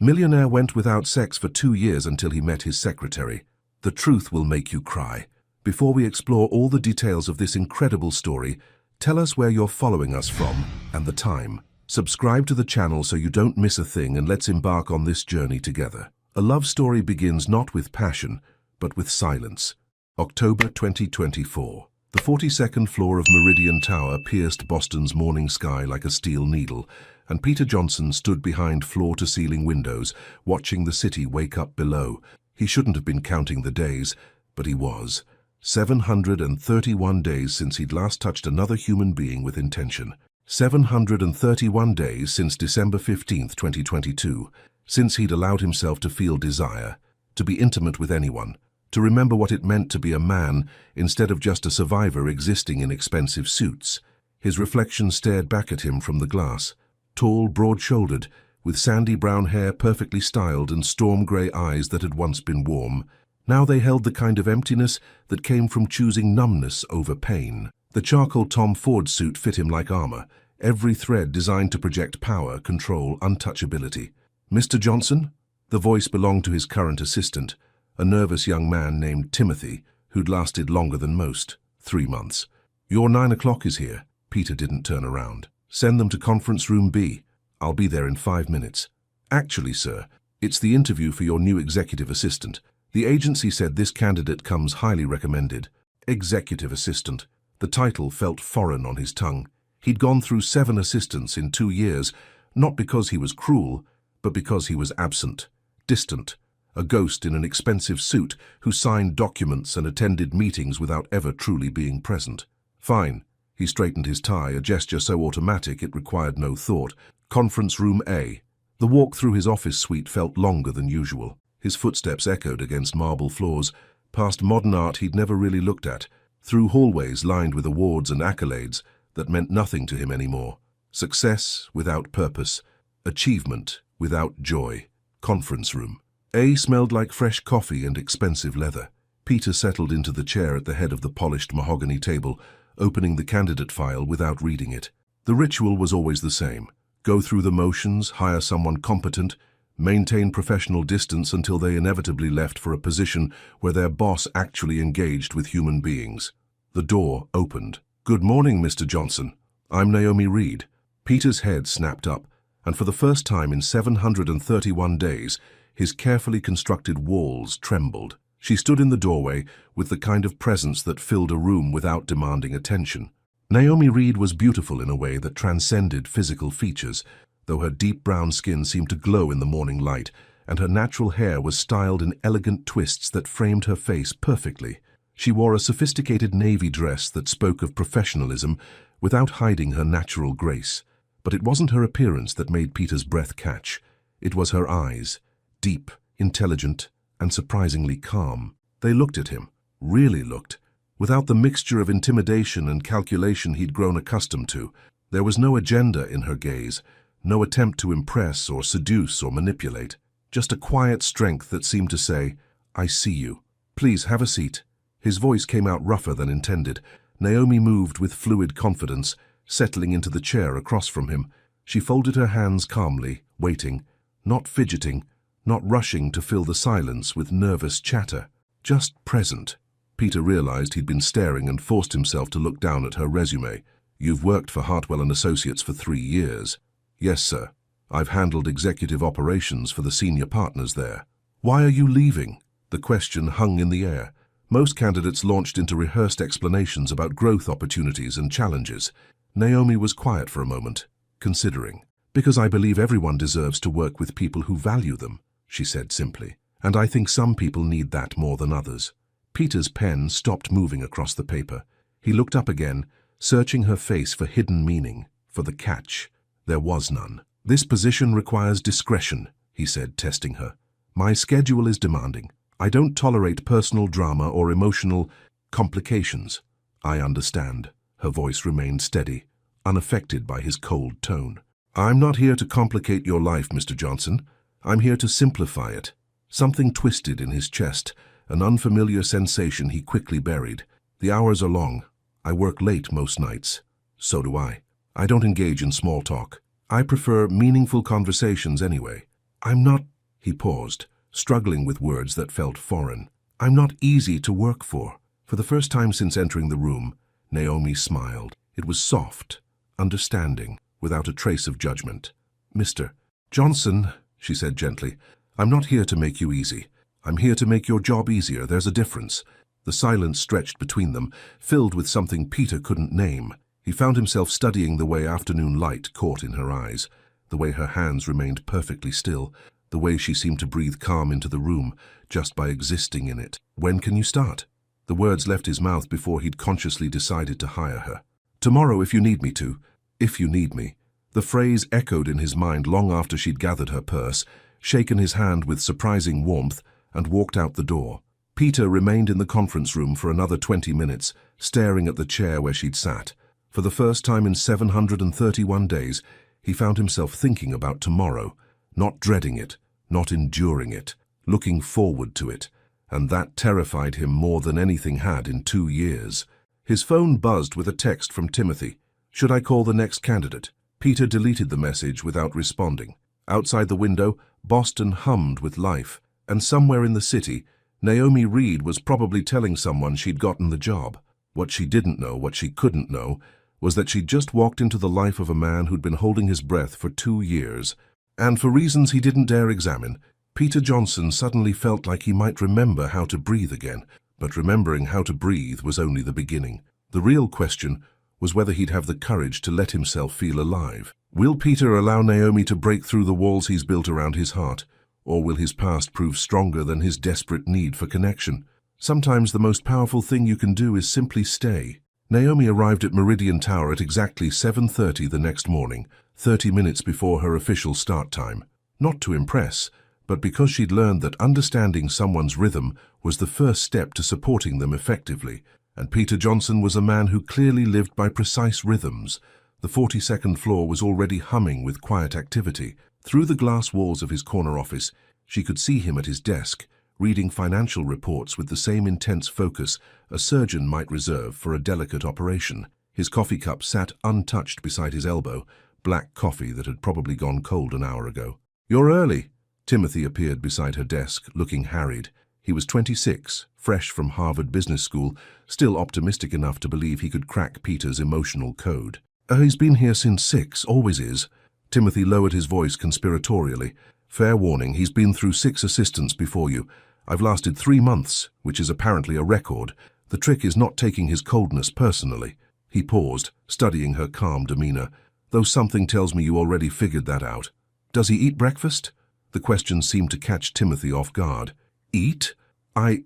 Millionaire went without sex for 2 years until he met his secretary. The truth will make you cry. Before we explore all the details of this incredible story, tell us where you're following us from and the time. Subscribe to the channel so you don't miss a thing, and let's embark on this journey together. A love story begins not with passion, but with silence. October 2024. The 42nd floor of Meridian Tower pierced Boston's morning sky like a steel needle, and Peter Johnson stood behind floor-to-ceiling windows, watching the city wake up below. He shouldn't have been counting the days, but he was. 731 days since he'd last touched another human being with intention. 731 days since December 15, 2022, since he'd allowed himself to feel desire, to be intimate with anyone, to remember what it meant to be a man instead of just a survivor existing in expensive suits. His reflection stared back at him from the glass, tall, broad-shouldered, with sandy brown hair perfectly styled and storm-grey eyes that had once been warm. Now they held the kind of emptiness that came from choosing numbness over pain. The charcoal Tom Ford suit fit him like armor, every thread designed to project power, control, untouchability. "Mr. Johnson?" The voice belonged to his current assistant, a nervous young man named Timothy, who'd lasted longer than most, 3 months. "Your 9 o'clock is here." Peter didn't turn around. "Send them to conference room B. I'll be there in 5 minutes. "Actually, sir, it's the interview for your new executive assistant. The agency said this candidate comes highly recommended." Executive assistant. The title felt foreign on his tongue. He'd gone through 7 assistants in 2 years, not because he was cruel, but because he was absent, distant, a ghost in an expensive suit who signed documents and attended meetings without ever truly being present. "Fine." He straightened his tie, a gesture so automatic it required no thought. "Conference room A." The walk through his office suite felt longer than usual. His footsteps echoed against marble floors, past modern art he'd never really looked at, through hallways lined with awards and accolades that meant nothing to him anymore. Success without purpose, achievement without joy. Conference room. A smelled like fresh coffee and expensive leather. Peter settled into the chair at the head of the polished mahogany table, opening the candidate file without reading it. The ritual was always the same. Go through the motions, hire someone competent, maintain professional distance until they inevitably left for a position where their boss actually engaged with human beings. The door opened. "Good morning, Mr. Johnson. I'm Naomi Reed." Peter's head snapped up, and for the first time in 731 days, his carefully constructed walls trembled. She stood in the doorway with the kind of presence that filled a room without demanding attention. Naomi Reed was beautiful in a way that transcended physical features, though her deep brown skin seemed to glow in the morning light, and her natural hair was styled in elegant twists that framed her face perfectly. She wore a sophisticated navy dress that spoke of professionalism without hiding her natural grace. But it wasn't her appearance that made Peter's breath catch. It was her eyes, deep, intelligent, and surprisingly calm. They looked at him, really looked, without the mixture of intimidation and calculation he'd grown accustomed to. There was no agenda in her gaze, no attempt to impress or seduce or manipulate. Just a quiet strength that seemed to say, "I see you. Please have a seat." His voice came out rougher than intended. Naomi moved with fluid confidence, settling into the chair across from him. She folded her hands calmly, waiting, not fidgeting, not rushing to fill the silence with nervous chatter, just present. Peter realized he'd been staring and forced himself to look down at her resume. "You've worked for Hartwell & Associates for 3 years. "Yes, sir. I've handled executive operations for the senior partners there." "Why are you leaving?" The question hung in the air. Most candidates launched into rehearsed explanations about growth opportunities and challenges. Naomi was quiet for a moment, considering. "Because I believe everyone deserves to work with people who value them," she said simply. "And I think some people need that more than others." Peter's pen stopped moving across the paper. He looked up again, searching her face for hidden meaning, for the catch. There was none. "This position requires discretion," he said, testing her. "My schedule is demanding. I don't tolerate personal drama or emotional complications." "I understand." Her voice remained steady, unaffected by his cold tone. "I'm not here to complicate your life, Mr. Johnson. I'm here to simplify it." Something twisted in his chest, an unfamiliar sensation he quickly buried. "The hours are long. I work late most nights." "So do I. I don't engage in small talk. I prefer meaningful conversations anyway." I'm not, he paused, struggling with words that felt foreign. I'm not easy to work for. For the first time since entering the room, Naomi smiled. It was soft, understanding, without a trace of judgment. Mr. Johnson, she said gently, I'm not here to make you easy. I'm here to make your job easier. There's a difference. The silence stretched between them, filled with something Peter couldn't name. He found himself studying the way afternoon light caught in her eyes, the way her hands remained perfectly still, the way she seemed to breathe calm into the room just by existing in it. When can you start? The words left his mouth before he'd consciously decided to hire her. Tomorrow if you need me to. If you need me. The phrase echoed in his mind long after she'd gathered her purse, shaken his hand with surprising warmth, and walked out the door. Peter remained in the conference room for another 20 minutes, staring at the chair where she'd sat. For the first time in 731 days, he found himself thinking about tomorrow, not dreading it, not enduring it, looking forward to it, and that terrified him more than anything had in 2 years. His phone buzzed with a text from Timothy. Should I call the next candidate? Peter deleted the message without responding. Outside the window, Boston hummed with life, and somewhere in the city, Naomi Reed was probably telling someone she'd gotten the job. What she didn't know, what she couldn't know, was that she'd just walked into the life of a man who'd been holding his breath for 2 years. And for reasons he didn't dare examine, Peter Johnson suddenly felt like he might remember how to breathe again. But remembering how to breathe was only the beginning. The real question was whether he'd have the courage to let himself feel alive. Will Peter allow Naomi to break through the walls he's built around his heart? Or will his past prove stronger than his desperate need for connection? Sometimes the most powerful thing you can do is simply stay. Naomi arrived at Meridian Tower at exactly 7:30 the next morning, 30 minutes before her official start time. Not to impress, but because she'd learned that understanding someone's rhythm was the first step to supporting them effectively. And Peter Johnson was a man who clearly lived by precise rhythms. The 42nd floor was already humming with quiet activity. Through the glass walls of his corner office, she could see him at his desk, reading financial reports with the same intense focus a surgeon might reserve for a delicate operation. His coffee cup sat untouched beside his elbow, black coffee that had probably gone cold an hour ago. "You're early." Timothy appeared beside her desk, looking harried. He was 26, fresh from Harvard Business School, still optimistic enough to believe he could crack Peter's emotional code. He's been here since 6, always is." Timothy lowered his voice conspiratorially. "Fair warning, he's been through 6 assistants before you. I've lasted 3 months, which is apparently a record. The trick is not taking his coldness personally." He paused, studying her calm demeanor. "Though something tells me you already figured that out. Does he eat breakfast?" The question seemed to catch Timothy off guard. "Eat? I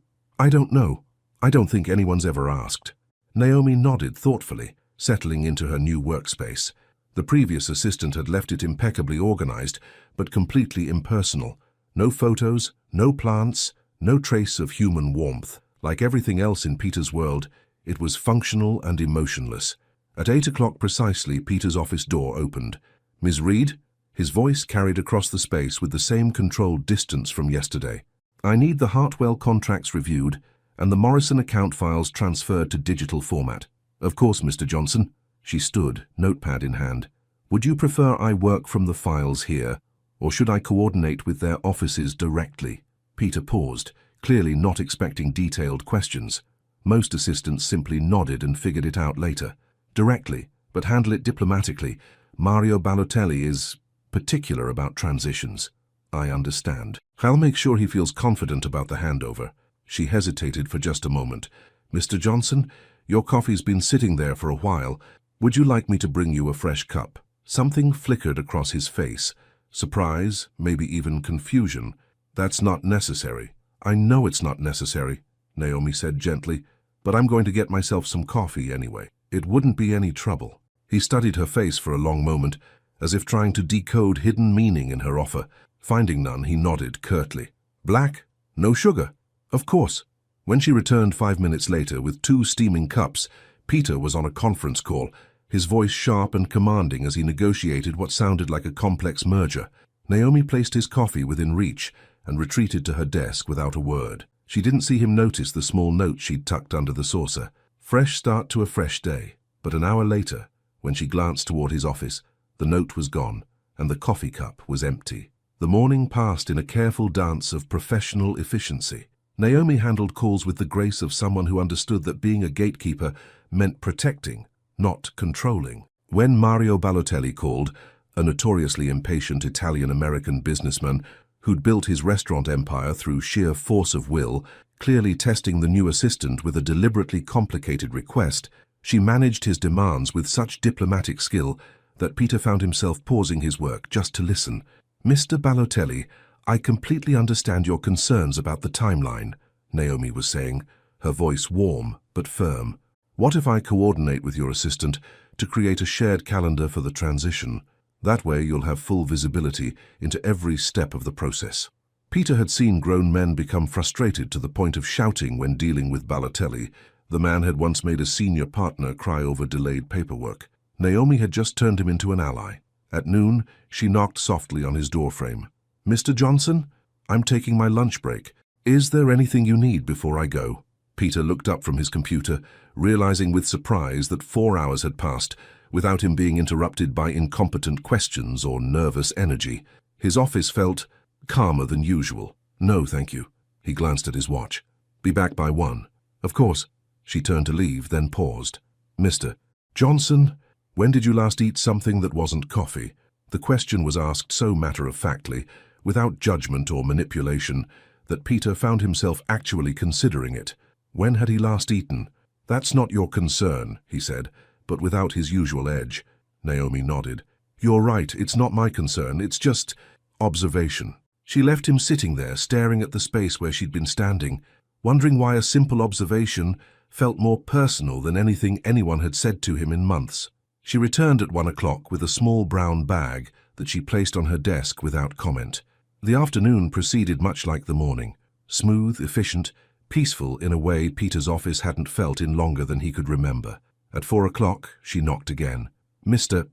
don't know. I don't think anyone's ever asked." Naomi nodded thoughtfully, settling into her new workspace. The previous assistant had left it impeccably organized, but completely impersonal. No photos, no plants, no trace of human warmth. Like everything else in Peter's world, it was functional and emotionless. At 8 o'clock precisely, Peter's office door opened. "Ms. Reed?" His voice carried across the space with the same controlled distance from yesterday. "I need the Hartwell contracts reviewed and the Morrison account files transferred to digital format." "Of course, Mr. Johnson." She stood, notepad in hand. "Would you prefer I work from the files here, or should I coordinate with their offices directly?" Peter paused, clearly not expecting detailed questions. Most assistants simply nodded and figured it out later. "Directly, but handle it diplomatically. Mario Balotelli is particular about transitions." "I understand. I'll make sure he feels confident about the handover." She hesitated for just a moment. "Mr. Johnson, your coffee's been sitting there for a while. Would you like me to bring you a fresh cup?" Something flickered across his face. Surprise, maybe even confusion. "That's not necessary." "I know it's not necessary," Naomi said gently, "but I'm going to get myself some coffee anyway. It wouldn't be any trouble." He studied her face for a long moment, as if trying to decode hidden meaning in her offer. Finding none, he nodded curtly. "Black? No sugar?" "Of course." When she returned 5 minutes later with 2 steaming cups, Peter was on a conference call, his voice sharp and commanding as he negotiated what sounded like a complex merger. Naomi placed his coffee within reach and retreated to her desk without a word. She didn't see him notice the small note she'd tucked under the saucer. Fresh start to a fresh day. But an hour later, when she glanced toward his office, the note was gone and the coffee cup was empty. The morning passed in a careful dance of professional efficiency. Naomi handled calls with the grace of someone who understood that being a gatekeeper meant protecting, not controlling. When Mario Balotelli called, a notoriously impatient Italian-American businessman who'd built his restaurant empire through sheer force of will, clearly testing the new assistant with a deliberately complicated request, she managed his demands with such diplomatic skill that Peter found himself pausing his work just to listen. "Mr. Balotelli, I completely understand your concerns about the timeline," Naomi was saying, her voice warm but firm. "What if I coordinate with your assistant to create a shared calendar for the transition? That way you'll have full visibility into every step of the process." Peter had seen grown men become frustrated to the point of shouting when dealing with Balotelli. The man had once made a senior partner cry over delayed paperwork. Naomi had just turned him into an ally. At noon, she knocked softly on his doorframe. "Mr. Johnson, I'm taking my lunch break. Is there anything you need before I go?" Peter looked up from his computer, realizing with surprise that 4 hours had passed without him being interrupted by incompetent questions or nervous energy. His office felt calmer than usual. "No, thank you." He glanced at his watch. "Be back by 1. "Of course." She turned to leave, then paused. "Mr. Johnson, when did you last eat something that wasn't coffee?" The question was asked so matter-of-factly, without judgment or manipulation, that Peter found himself actually considering it. When had he last eaten? "That's not your concern," he said, but without his usual edge. Naomi nodded. "You're right, it's not my concern, it's just observation." She left him sitting there, staring at the space where she'd been standing, wondering why a simple observation felt more personal than anything anyone had said to him in months. She returned at 1 o'clock with a small brown bag that she placed on her desk without comment. The afternoon proceeded much like the morning, smooth, efficient, peaceful in a way Peter's office hadn't felt in longer than he could remember. At 4 o'clock, she knocked again. "Mr.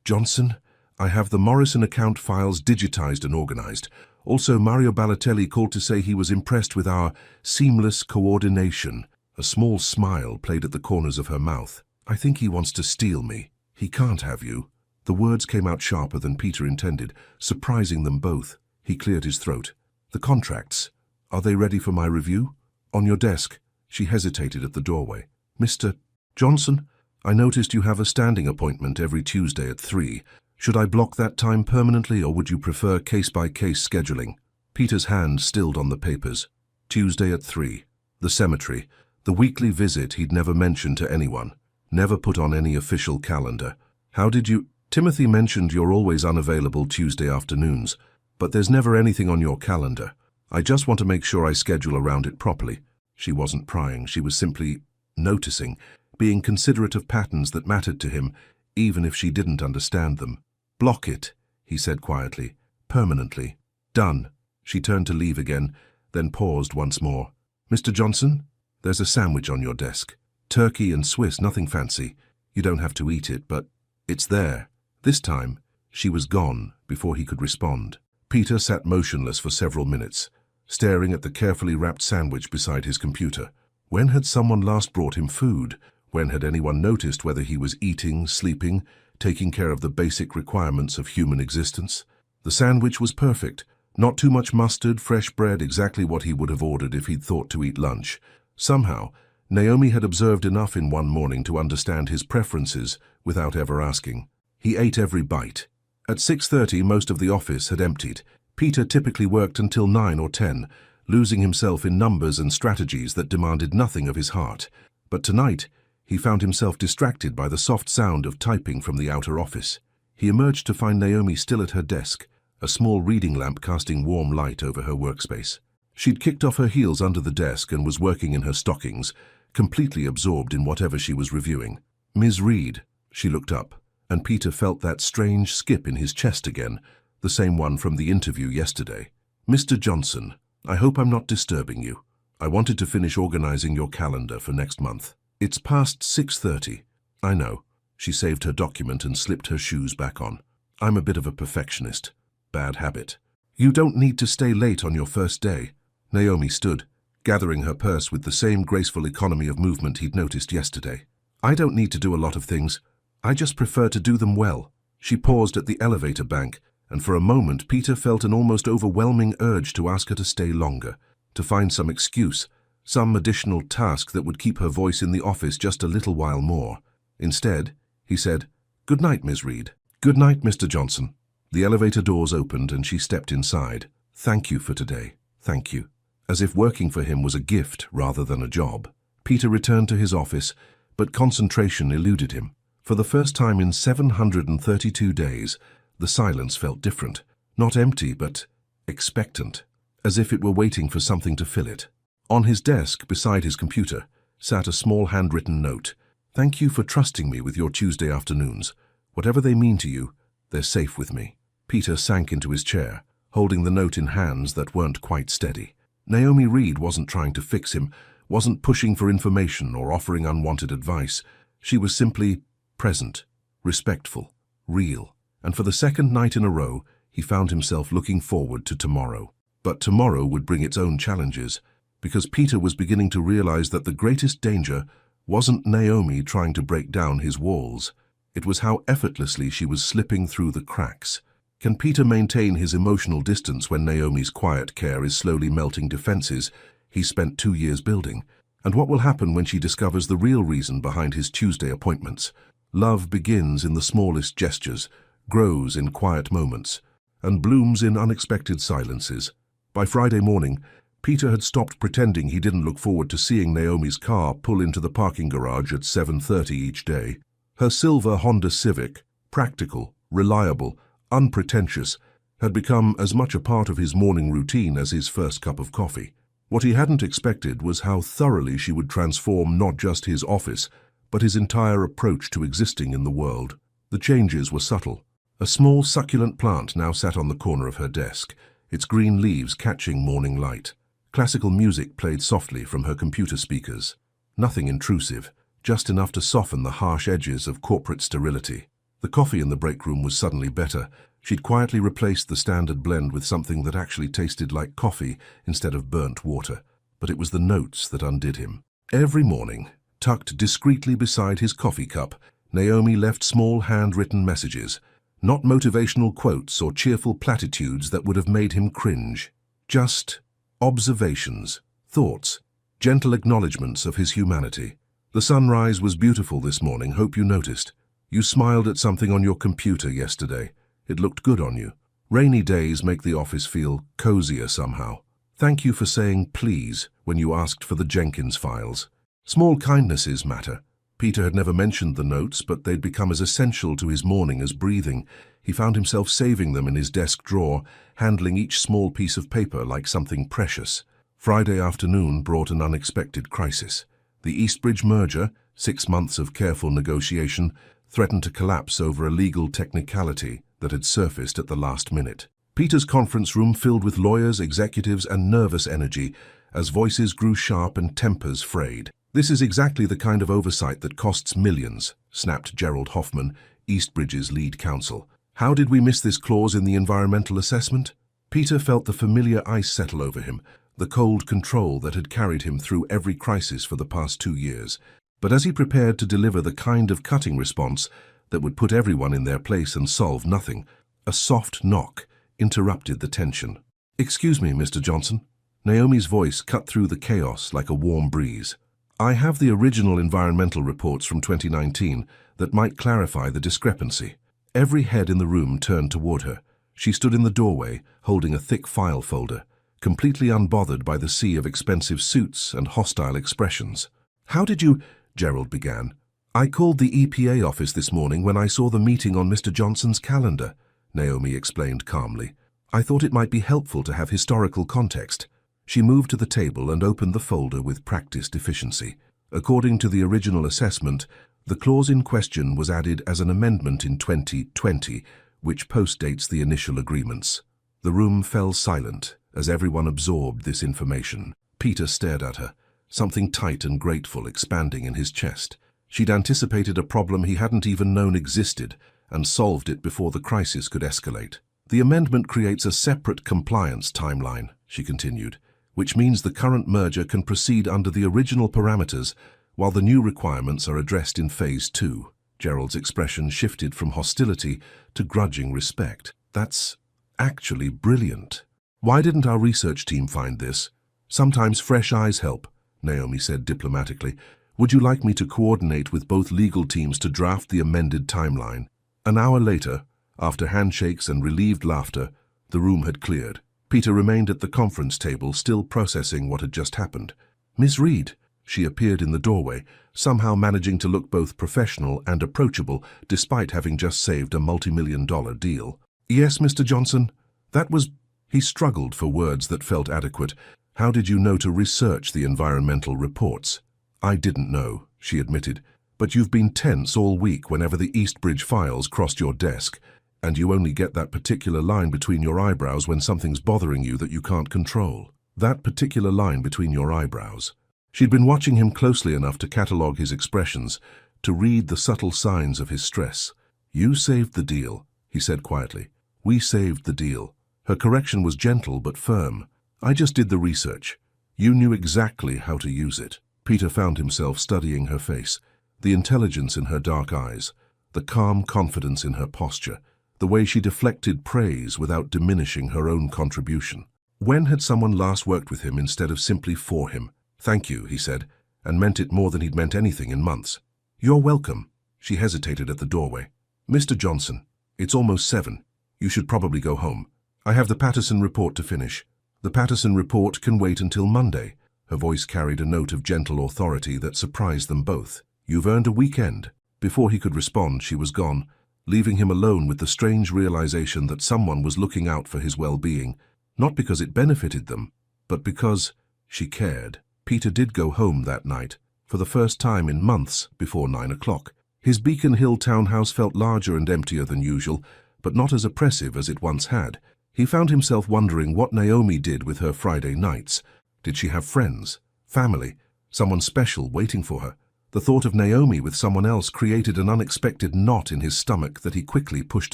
Johnson, I have the Morrison account files digitized and organized. Also, Mario Balotelli called to say he was impressed with our seamless coordination." A small smile played at the corners of her mouth. "I think he wants to steal me. He can't have you." The words came out sharper than Peter intended, surprising them both. He cleared his throat. "The contracts, are they ready for my review?" "On your desk." She hesitated at the doorway. "Mr. Johnson, I noticed you have a standing appointment every Tuesday at 3. Should I block that time permanently, or would you prefer case-by-case scheduling?" Peter's hand stilled on the papers. Tuesday at 3. The cemetery. The weekly visit he'd never mentioned to anyone. Never put on any official calendar. "How did you—" "Timothy mentioned you're always unavailable Tuesday afternoons, but there's never anything on your calendar. I just want to make sure I schedule around it properly." She wasn't prying, she was simply noticing, being considerate of patterns that mattered to him, even if she didn't understand them. "Block it," he said quietly. "Permanently." "Done." She turned to leave again, then paused once more. "Mr. Johnson, there's a sandwich on your desk. Turkey and Swiss, nothing fancy. You don't have to eat it, but it's there." This time, she was gone before he could respond. Peter sat motionless for several minutes, staring at the carefully wrapped sandwich beside his computer. When had someone last brought him food? When had anyone noticed whether he was eating, sleeping, taking care of the basic requirements of human existence? The sandwich was perfect. Not too much mustard, fresh bread, exactly what he would have ordered if he'd thought to eat lunch. Somehow, Naomi had observed enough in one morning to understand his preferences without ever asking. He ate every bite. At 6:30, most of the office had emptied. Peter typically worked until 9 or 10, losing himself in numbers and strategies that demanded nothing of his heart. But tonight, he found himself distracted by the soft sound of typing from the outer office. He emerged to find Naomi still at her desk, a small reading lamp casting warm light over her workspace. She'd kicked off her heels under the desk and was working in her stockings, completely absorbed in whatever she was reviewing. "Ms. Reed," she looked up, and Peter felt that strange skip in his chest again, the same one from the interview yesterday. "Mr. Johnson, I hope I'm not disturbing you. I wanted to finish organizing your calendar for next month." "It's past 6:30. "I know." She saved her document and slipped her shoes back on. "I'm a bit of a perfectionist. Bad habit." "You don't need to stay late on your first day." Naomi stood, gathering her purse with the same graceful economy of movement he'd noticed yesterday. "I don't need to do a lot of things. I just prefer to do them well." She paused at the elevator bank and for a moment Peter felt an almost overwhelming urge to ask her to stay longer, to find some excuse, some additional task that would keep her voice in the office just a little while more. Instead, he said, "Good night, Ms. Reed." "Good night, Mr. Johnson." The elevator doors opened and she stepped inside. "Thank you for today. Thank you." As if working for him was a gift rather than a job. Peter returned to his office, but concentration eluded him. For the first time in 732 days, the silence felt different. Not empty, but expectant, as if it were waiting for something to fill it. On his desk, beside his computer, sat a small handwritten note. "Thank you for trusting me with your Tuesday afternoons. Whatever they mean to you, they're safe with me." Peter sank into his chair, holding the note in hands that weren't quite steady. Naomi Reed wasn't trying to fix him, wasn't pushing for information or offering unwanted advice. She was simply present, respectful, real. And for the second night in a row, he found himself looking forward to tomorrow. But tomorrow would bring its own challenges, because Peter was beginning to realize that the greatest danger wasn't Naomi trying to break down his walls. It was how effortlessly she was slipping through the cracks. Can Peter maintain his emotional distance when Naomi's quiet care is slowly melting defenses he spent 2 years building? And what will happen when she discovers the real reason behind his Tuesday appointments? Love begins in the smallest gestures, grows in quiet moments, and blooms in unexpected silences. By Friday morning, Peter had stopped pretending he didn't look forward to seeing Naomi's car pull into the parking garage at 7:30 each day. Her silver Honda Civic, practical, reliable, unpretentious, had become as much a part of his morning routine as his first cup of coffee. What he hadn't expected was how thoroughly she would transform not just his office, but his entire approach to existing in the world. The changes were subtle. A small succulent plant now sat on the corner of her desk, its green leaves catching morning light. Classical music played softly from her computer speakers. Nothing intrusive, just enough to soften the harsh edges of corporate sterility. The coffee in the break room was suddenly better. She'd quietly replaced the standard blend with something that actually tasted like coffee instead of burnt water. But it was the notes that undid him. Every morning, tucked discreetly beside his coffee cup, Naomi left small handwritten messages. Not motivational quotes or cheerful platitudes that would have made him cringe. Just observations, thoughts, gentle acknowledgments of his humanity. "The sunrise was beautiful this morning, hope you noticed. You smiled at something on your computer yesterday. It looked good on you. Rainy days make the office feel cozier somehow. Thank you for saying please when you asked for the Jenkins files." Small kindnesses matter. Peter had never mentioned the notes, but they'd become as essential to his morning as breathing. He found himself saving them in his desk drawer, handling each small piece of paper like something precious. Friday afternoon brought an unexpected crisis. The Eastbridge merger, 6 months of careful negotiation, threatened to collapse over a legal technicality that had surfaced at the last minute. Peter's conference room filled with lawyers, executives, and nervous energy as voices grew sharp and tempers frayed. "This is exactly the kind of oversight that costs millions," snapped Gerald Hoffman, Eastbridge's lead counsel. "How did we miss this clause in the environmental assessment?" Peter felt the familiar ice settle over him, the cold control that had carried him through every crisis for the past 2 years. But as he prepared to deliver the kind of cutting response that would put everyone in their place and solve nothing, a soft knock interrupted the tension. "Excuse me, Mr. Johnson." Naomi's voice cut through the chaos like a warm breeze. "I have the original environmental reports from 2019 that might clarify the discrepancy." Every head in the room turned toward her. She stood in the doorway, holding a thick file folder, completely unbothered by the sea of expensive suits and hostile expressions. "How did you—" Gerald began. "I called the EPA office this morning when I saw the meeting on Mr. Johnson's calendar," Naomi explained calmly. "I thought it might be helpful to have historical context." She moved to the table and opened the folder with practiced efficiency. According to the original assessment, the clause in question was added as an amendment in 2020, which postdates the initial agreements. The room fell silent as everyone absorbed this information. Peter stared at her, something tight and grateful expanding in his chest. She'd anticipated a problem he hadn't even known existed and solved it before the crisis could escalate. "The amendment creates a separate compliance timeline," she continued, "which means the current merger can proceed under the original parameters while the new requirements are addressed in Phase 2. Gerald's expression shifted from hostility to grudging respect. "That's Actually brilliant. Why didn't our research team find this? Sometimes fresh eyes help, Naomi said diplomatically. Would you like me to coordinate with both legal teams to draft the amended timeline? An hour later, after handshakes and relieved laughter, the room had cleared. Peter remained at the conference table, still processing what had just happened. Miss Reed, she appeared in the doorway, somehow managing to look both professional and approachable despite having just saved a multi-million-dollar deal. Yes, Mr. Johnson, that was... He struggled for words that felt adequate. How did you know to research the environmental reports? I didn't know, she admitted, but you've been tense all week whenever the Eastbridge files crossed your desk, and you only get that particular line between your eyebrows when something's bothering you that you can't control. That particular line between your eyebrows. She'd been watching him closely enough to catalogue his expressions, to read the subtle signs of his stress. You saved the deal, he said quietly. We saved the deal. Her correction was gentle but firm. I just did the research. You knew exactly how to use it. Peter found himself studying her face, the intelligence in her dark eyes, the calm confidence in her posture, the way she deflected praise without diminishing her own contribution. When had someone last worked with him instead of simply for him? Thank you, he said, and meant it more than he'd meant anything in months. You're welcome. She hesitated at the doorway. Mr. Johnson, it's almost 7. You should probably go home. I have the Patterson report to finish. The Patterson report can wait until Monday. Her voice carried a note of gentle authority that surprised them both. You've earned a weekend. Before he could respond, she was gone, leaving him alone with the strange realization that someone was looking out for his well-being, not because it benefited them, but because she cared. Peter did go home that night, for the first time in months, before 9 o'clock. His Beacon Hill townhouse felt larger and emptier than usual, but not as oppressive as it once had. He found himself wondering what Naomi did with her Friday nights. Did she have friends, family, someone special waiting for her? The thought of Naomi with someone else created an unexpected knot in his stomach that he quickly pushed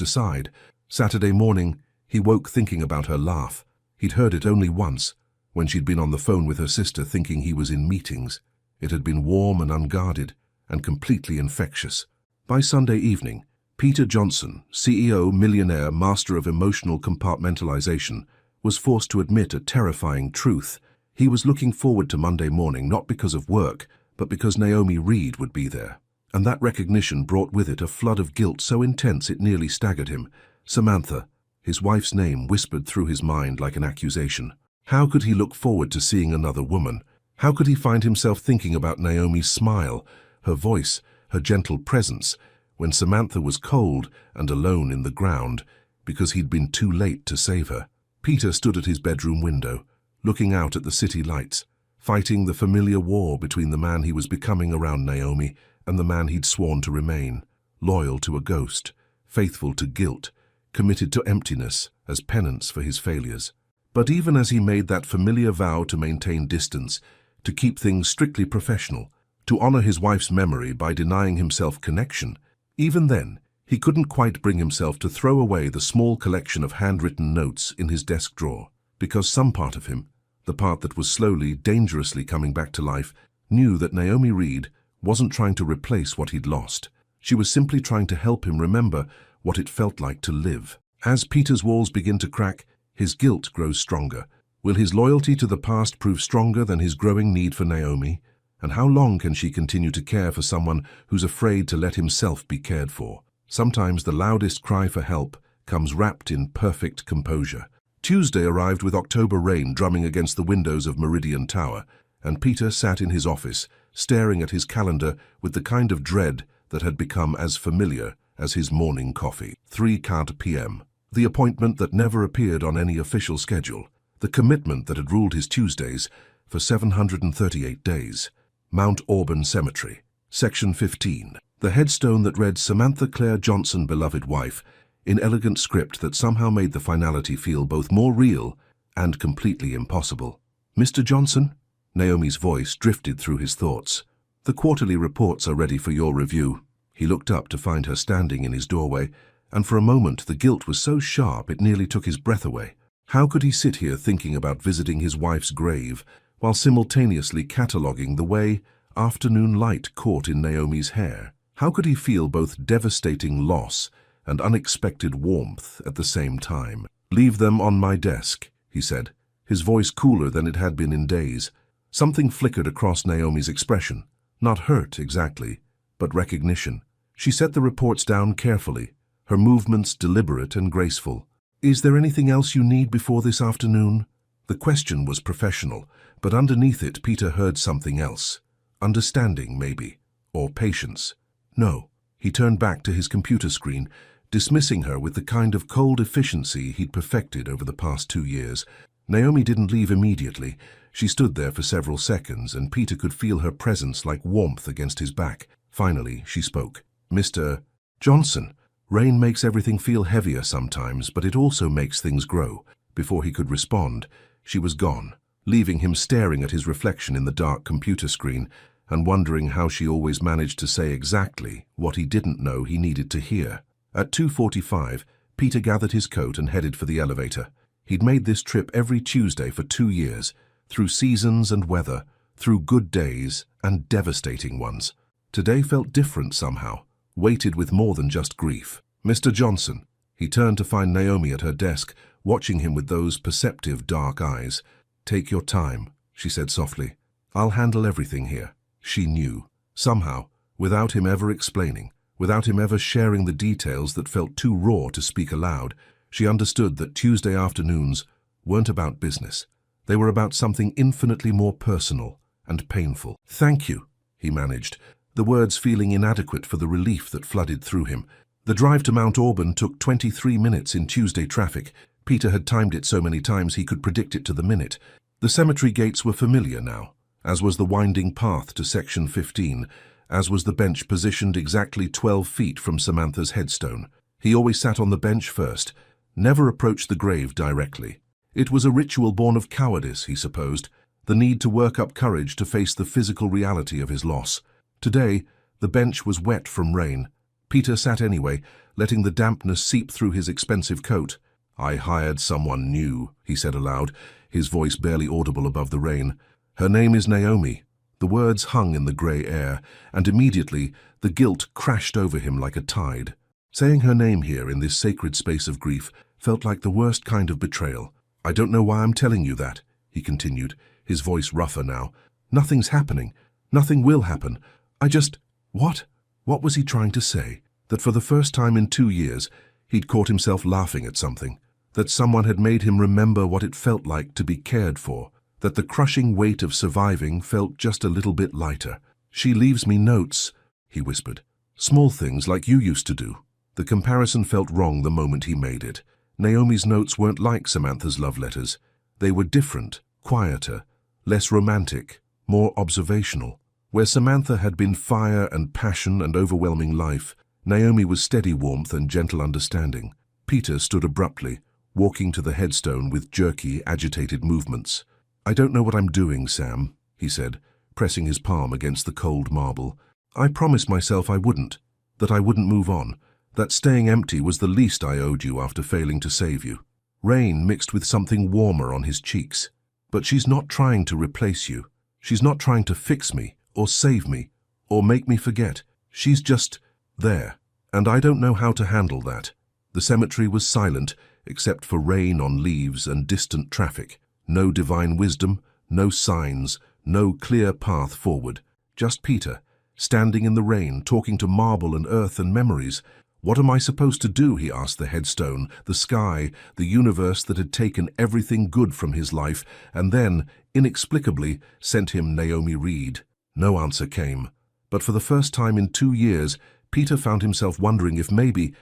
aside. Saturday morning, he woke thinking about her laugh. He'd heard it only once, when she'd been on the phone with her sister thinking he was in meetings. It had been warm and unguarded, and completely infectious. By Sunday evening, Peter Johnson, CEO, millionaire, master of emotional compartmentalization, was forced to admit a terrifying truth. He was looking forward to Monday morning not because of work, but because Naomi Reed would be there. And that recognition brought with it a flood of guilt so intense it nearly staggered him. Samantha, his wife's name whispered through his mind like an accusation. How could he look forward to seeing another woman? How could he find himself thinking about Naomi's smile, her voice, her gentle presence, when Samantha was cold and alone in the ground because he'd been too late to save her? Peter stood at his bedroom window, looking out at the city lights, fighting the familiar war between the man he was becoming around Naomi and the man he'd sworn to remain, loyal to a ghost, faithful to guilt, committed to emptiness as penance for his failures. But even as he made that familiar vow to maintain distance, to keep things strictly professional, to honor his wife's memory by denying himself connection, even then, he couldn't quite bring himself to throw away the small collection of handwritten notes in his desk drawer, because some part of him, the part that was slowly, dangerously coming back to life, knew that Naomi Reed wasn't trying to replace what he'd lost. She was simply trying to help him remember what it felt like to live. As Peter's walls begin to crack, his guilt grows stronger. Will his loyalty to the past prove stronger than his growing need for Naomi? And how long can she continue to care for someone who's afraid to let himself be cared for? Sometimes the loudest cry for help comes wrapped in perfect composure. Tuesday arrived with October rain drumming against the windows of Meridian Tower, and Peter sat in his office, staring at his calendar with the kind of dread that had become as familiar as his morning coffee. 3:00 p.m. The appointment that never appeared on any official schedule. The commitment that had ruled his Tuesdays for 738 days. Mount Auburn Cemetery. Section 15. The headstone that read Samantha Claire Johnson, beloved wife, in elegant script that somehow made the finality feel both more real and completely impossible. Mr. Johnson? Naomi's voice drifted through his thoughts. The quarterly reports are ready for your review. He looked up to find her standing in his doorway, and for a moment the guilt was so sharp it nearly took his breath away. How could he sit here thinking about visiting his wife's grave, while simultaneously cataloguing the way afternoon light caught in Naomi's hair? How could he feel both devastating loss and unexpected warmth at the same time? "Leave them on my desk," he said, his voice cooler than it had been in days. Something flickered across Naomi's expression. Not hurt, exactly, but recognition. She set the reports down carefully, her movements deliberate and graceful. "Is there anything else you need before this afternoon?" The question was professional, but underneath it Peter heard something else. Understanding, maybe, or patience. No. He turned back to his computer screen, dismissing her with the kind of cold efficiency he'd perfected over the past 2 years. Naomi didn't leave immediately. She stood there for several seconds, and Peter could feel her presence like warmth against his back. Finally, she spoke. "Mr. Johnson, rain makes everything feel heavier sometimes, but it also makes things grow." Before he could respond, she was gone, leaving him staring at his reflection in the dark computer screen and wondering how she always managed to say exactly what he didn't know he needed to hear. At 2:45, Peter gathered his coat and headed for the elevator. He'd made this trip every Tuesday for 2 years, through seasons and weather, through good days and devastating ones. Today felt different somehow, weighted with more than just grief. "Mr. Johnson." He turned to find Naomi at her desk, watching him with those perceptive dark eyes. "Take your time," she said softly. "I'll handle everything here." She knew. Somehow, without him ever explaining, without him ever sharing the details that felt too raw to speak aloud, she understood that Tuesday afternoons weren't about business. They were about something infinitely more personal and painful. "Thank you," he managed, the words feeling inadequate for the relief that flooded through him. The drive to Mount Auburn took 23 minutes in Tuesday traffic. Peter had timed it so many times he could predict it to the minute. The cemetery gates were familiar now, as was the winding path to Section 15, as was the bench positioned exactly 12 feet from Samantha's headstone. He always sat on the bench first, never approached the grave directly. It was a ritual born of cowardice, he supposed, the need to work up courage to face the physical reality of his loss. Today, the bench was wet from rain. Peter sat anyway, letting the dampness seep through his expensive coat. "I hired someone new," he said aloud, his voice barely audible above the rain. "Her name is Naomi." The words hung in the grey air, and immediately the guilt crashed over him like a tide. Saying her name here in this sacred space of grief felt like the worst kind of betrayal. "I don't know why I'm telling you that," he continued, his voice rougher now. "Nothing's happening. Nothing will happen. I just—" What? What was he trying to say? That for the first time in 2 years, he'd caught himself laughing at something. That someone had made him remember what it felt like to be cared for. That the crushing weight of surviving felt just a little bit lighter. "She leaves me notes," he whispered. "Small things like you used to do." The comparison felt wrong the moment he made it. Naomi's notes weren't like Samantha's love letters. They were different, quieter, less romantic, more observational. Where Samantha had been fire and passion and overwhelming life, Naomi was steady warmth and gentle understanding. Peter stood abruptly, walking to the headstone with jerky, agitated movements. "I don't know what I'm doing, Sam," he said, pressing his palm against the cold marble. "I promised myself I wouldn't, that I wouldn't move on, that staying empty was the least I owed you after failing to save you." Rain mixed with something warmer on his cheeks. "But she's not trying to replace you. She's not trying to fix me, or save me, or make me forget. She's just there, and I don't know how to handle that." The cemetery was silent, except for rain on leaves and distant traffic. No divine wisdom, no signs, no clear path forward. Just Peter, standing in the rain, talking to marble and earth and memories. "What am I supposed to do?" he asked the headstone, the sky, the universe that had taken everything good from his life, and then, inexplicably, sent him Naomi Reed. No answer came. But for the first time in 2 years, Peter found himself wondering if maybe,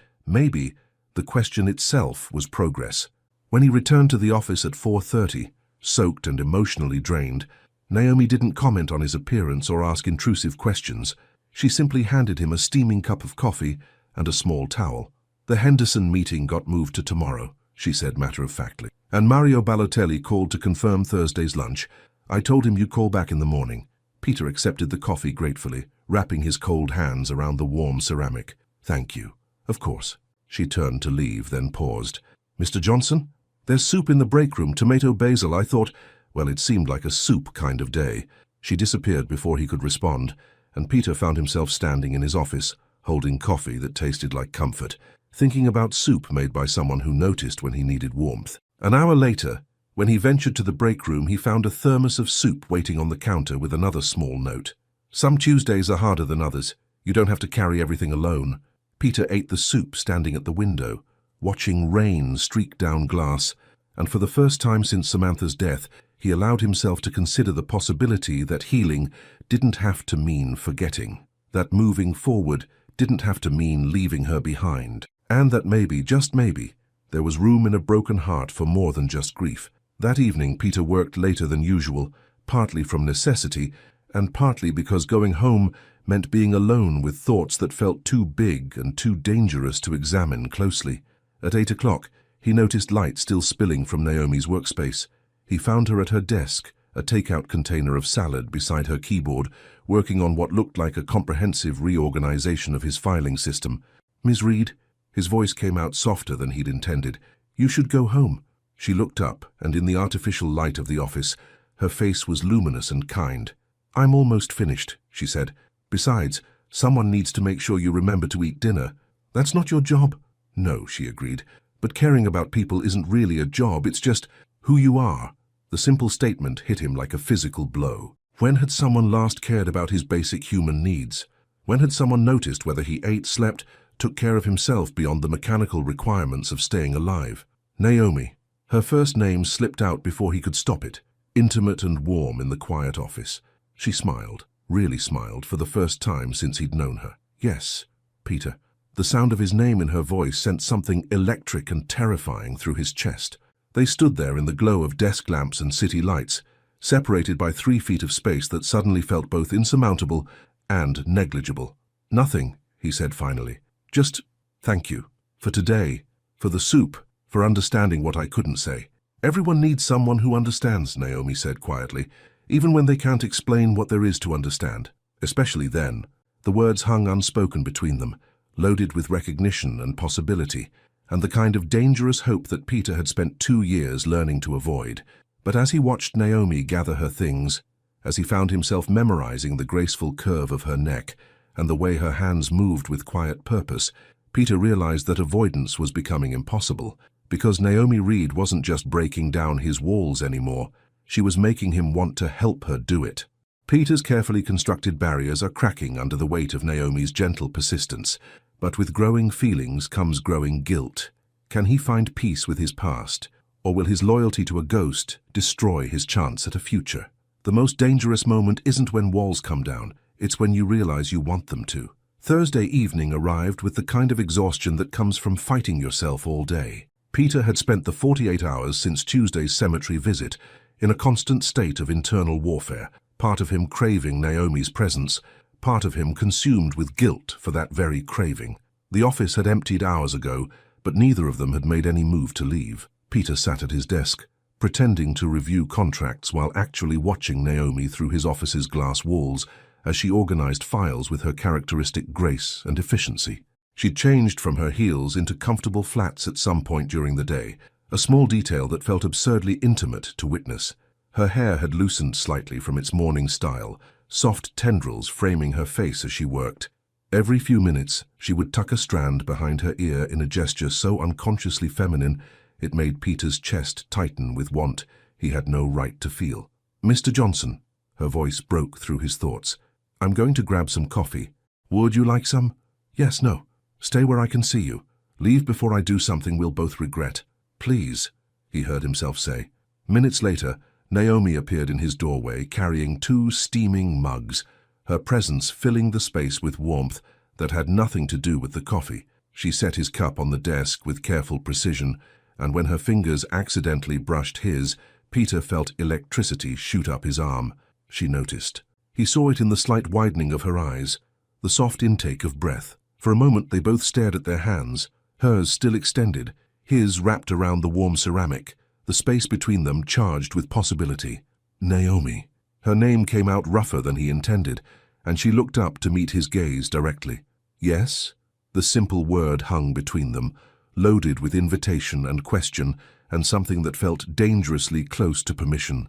the question itself was progress. When he returned to the office at 4:30, soaked and emotionally drained, Naomi didn't comment on his appearance or ask intrusive questions. She simply handed him a steaming cup of coffee and a small towel. "The Henderson meeting got moved to tomorrow," she said matter-of-factly. "And Mario Balotelli called to confirm Thursday's lunch. I told him you'd call back in the morning." Peter accepted the coffee gratefully, wrapping his cold hands around the warm ceramic. "Thank you. Of course." She turned to leave, then paused. "Mr. Johnson? There's soup in the break room, tomato basil. I thought—" Well, it seemed like a soup kind of day. She disappeared before he could respond, and Peter found himself standing in his office, holding coffee that tasted like comfort. thinking about soup made by someone who noticed when he needed warmth. An hour later, when he ventured to the break room, he found a thermos of soup waiting on the counter with another small note. Some Tuesdays are harder than others. You don't have to carry everything alone. Peter ate the soup standing at the window, watching rain streak down glass, and for the first time since Samantha's death, he allowed himself to consider the possibility that healing didn't have to mean forgetting, that moving forward didn't have to mean leaving her behind, and that maybe, just maybe, there was room in a broken heart for more than just grief. That evening, Peter worked later than usual, partly from necessity, and partly because going home meant being alone with thoughts that felt too big and too dangerous to examine closely. At 8 o'clock, he noticed light still spilling from Naomi's workspace. He found her at her desk, a takeout container of salad beside her keyboard, working on what looked like a comprehensive reorganization of his filing system. "Ms. Reed," his voice came out softer than he'd intended. "You should go home." She looked up, and in the artificial light of the office, her face was luminous and kind. "I'm almost finished," she said. "Besides, someone needs to make sure you remember to eat dinner. That's not your job." "No," she agreed, "but caring about people isn't really a job, it's just who you are." The simple statement hit him like a physical blow. When had someone last cared about his basic human needs? When had someone noticed whether he ate, slept, took care of himself beyond the mechanical requirements of staying alive? Naomi. Her first name slipped out before he could stop it, intimate and warm in the quiet office. She smiled, really smiled, for the first time since he'd known her. "Yes, Peter." The sound of his name in her voice sent something electric and terrifying through his chest. They stood there in the glow of desk lamps and city lights, separated by 3 feet of space that suddenly felt both insurmountable and negligible. "Nothing," he said finally. "Just thank you. For today, for the soup, for understanding what I couldn't say." "Everyone needs someone who understands," Naomi said quietly, "even when they can't explain what there is to understand. Especially then." The words hung unspoken between them, loaded with recognition and possibility, and the kind of dangerous hope that Peter had spent 2 years learning to avoid. But as he watched Naomi gather her things, as he found himself memorizing the graceful curve of her neck and the way her hands moved with quiet purpose, Peter realized that avoidance was becoming impossible, because Naomi Reed wasn't just breaking down his walls anymore, she was making him want to help her do it. Peter's carefully constructed barriers are cracking under the weight of Naomi's gentle persistence, but with growing feelings comes growing guilt. Can he find peace with his past, or will his loyalty to a ghost destroy his chance at a future? The most dangerous moment isn't when walls come down, it's when you realize you want them to. Thursday evening arrived with the kind of exhaustion that comes from fighting yourself all day. Peter had spent the 48 hours since Tuesday's cemetery visit in a constant state of internal warfare, part of him craving Naomi's presence, part of him consumed with guilt for that very craving. The office had emptied hours ago, but neither of them had made any move to leave. Peter sat at his desk, pretending to review contracts while actually watching Naomi through his office's glass walls as she organized files with her characteristic grace and efficiency. She'd changed from her heels into comfortable flats at some point during the day, a small detail that felt absurdly intimate to witness. Her hair had loosened slightly from its morning style, soft tendrils framing her face as she worked. Every few minutes, she would tuck a strand behind her ear in a gesture so unconsciously feminine it made Peter's chest tighten with want he had no right to feel. "Mr. Johnson," her voice broke through his thoughts. "I'm going to grab some coffee. Would you like some?" "Yes, no. Stay where I can see you. Leave before I do something we'll both regret." "Please," he heard himself say. Minutes later, Naomi appeared in his doorway carrying 2 steaming mugs, her presence filling the space with warmth that had nothing to do with the coffee. She set his cup on the desk with careful precision, and when her fingers accidentally brushed his, Peter felt electricity shoot up his arm. She noticed. He saw it in the slight widening of her eyes, the soft intake of breath. For a moment they both stared at their hands, hers still extended, his wrapped around the warm ceramic, the space between them charged with possibility. "Naomi." Her name came out rougher than he intended, and she looked up to meet his gaze directly. "Yes?" The simple word hung between them, loaded with invitation and question, and something that felt dangerously close to permission.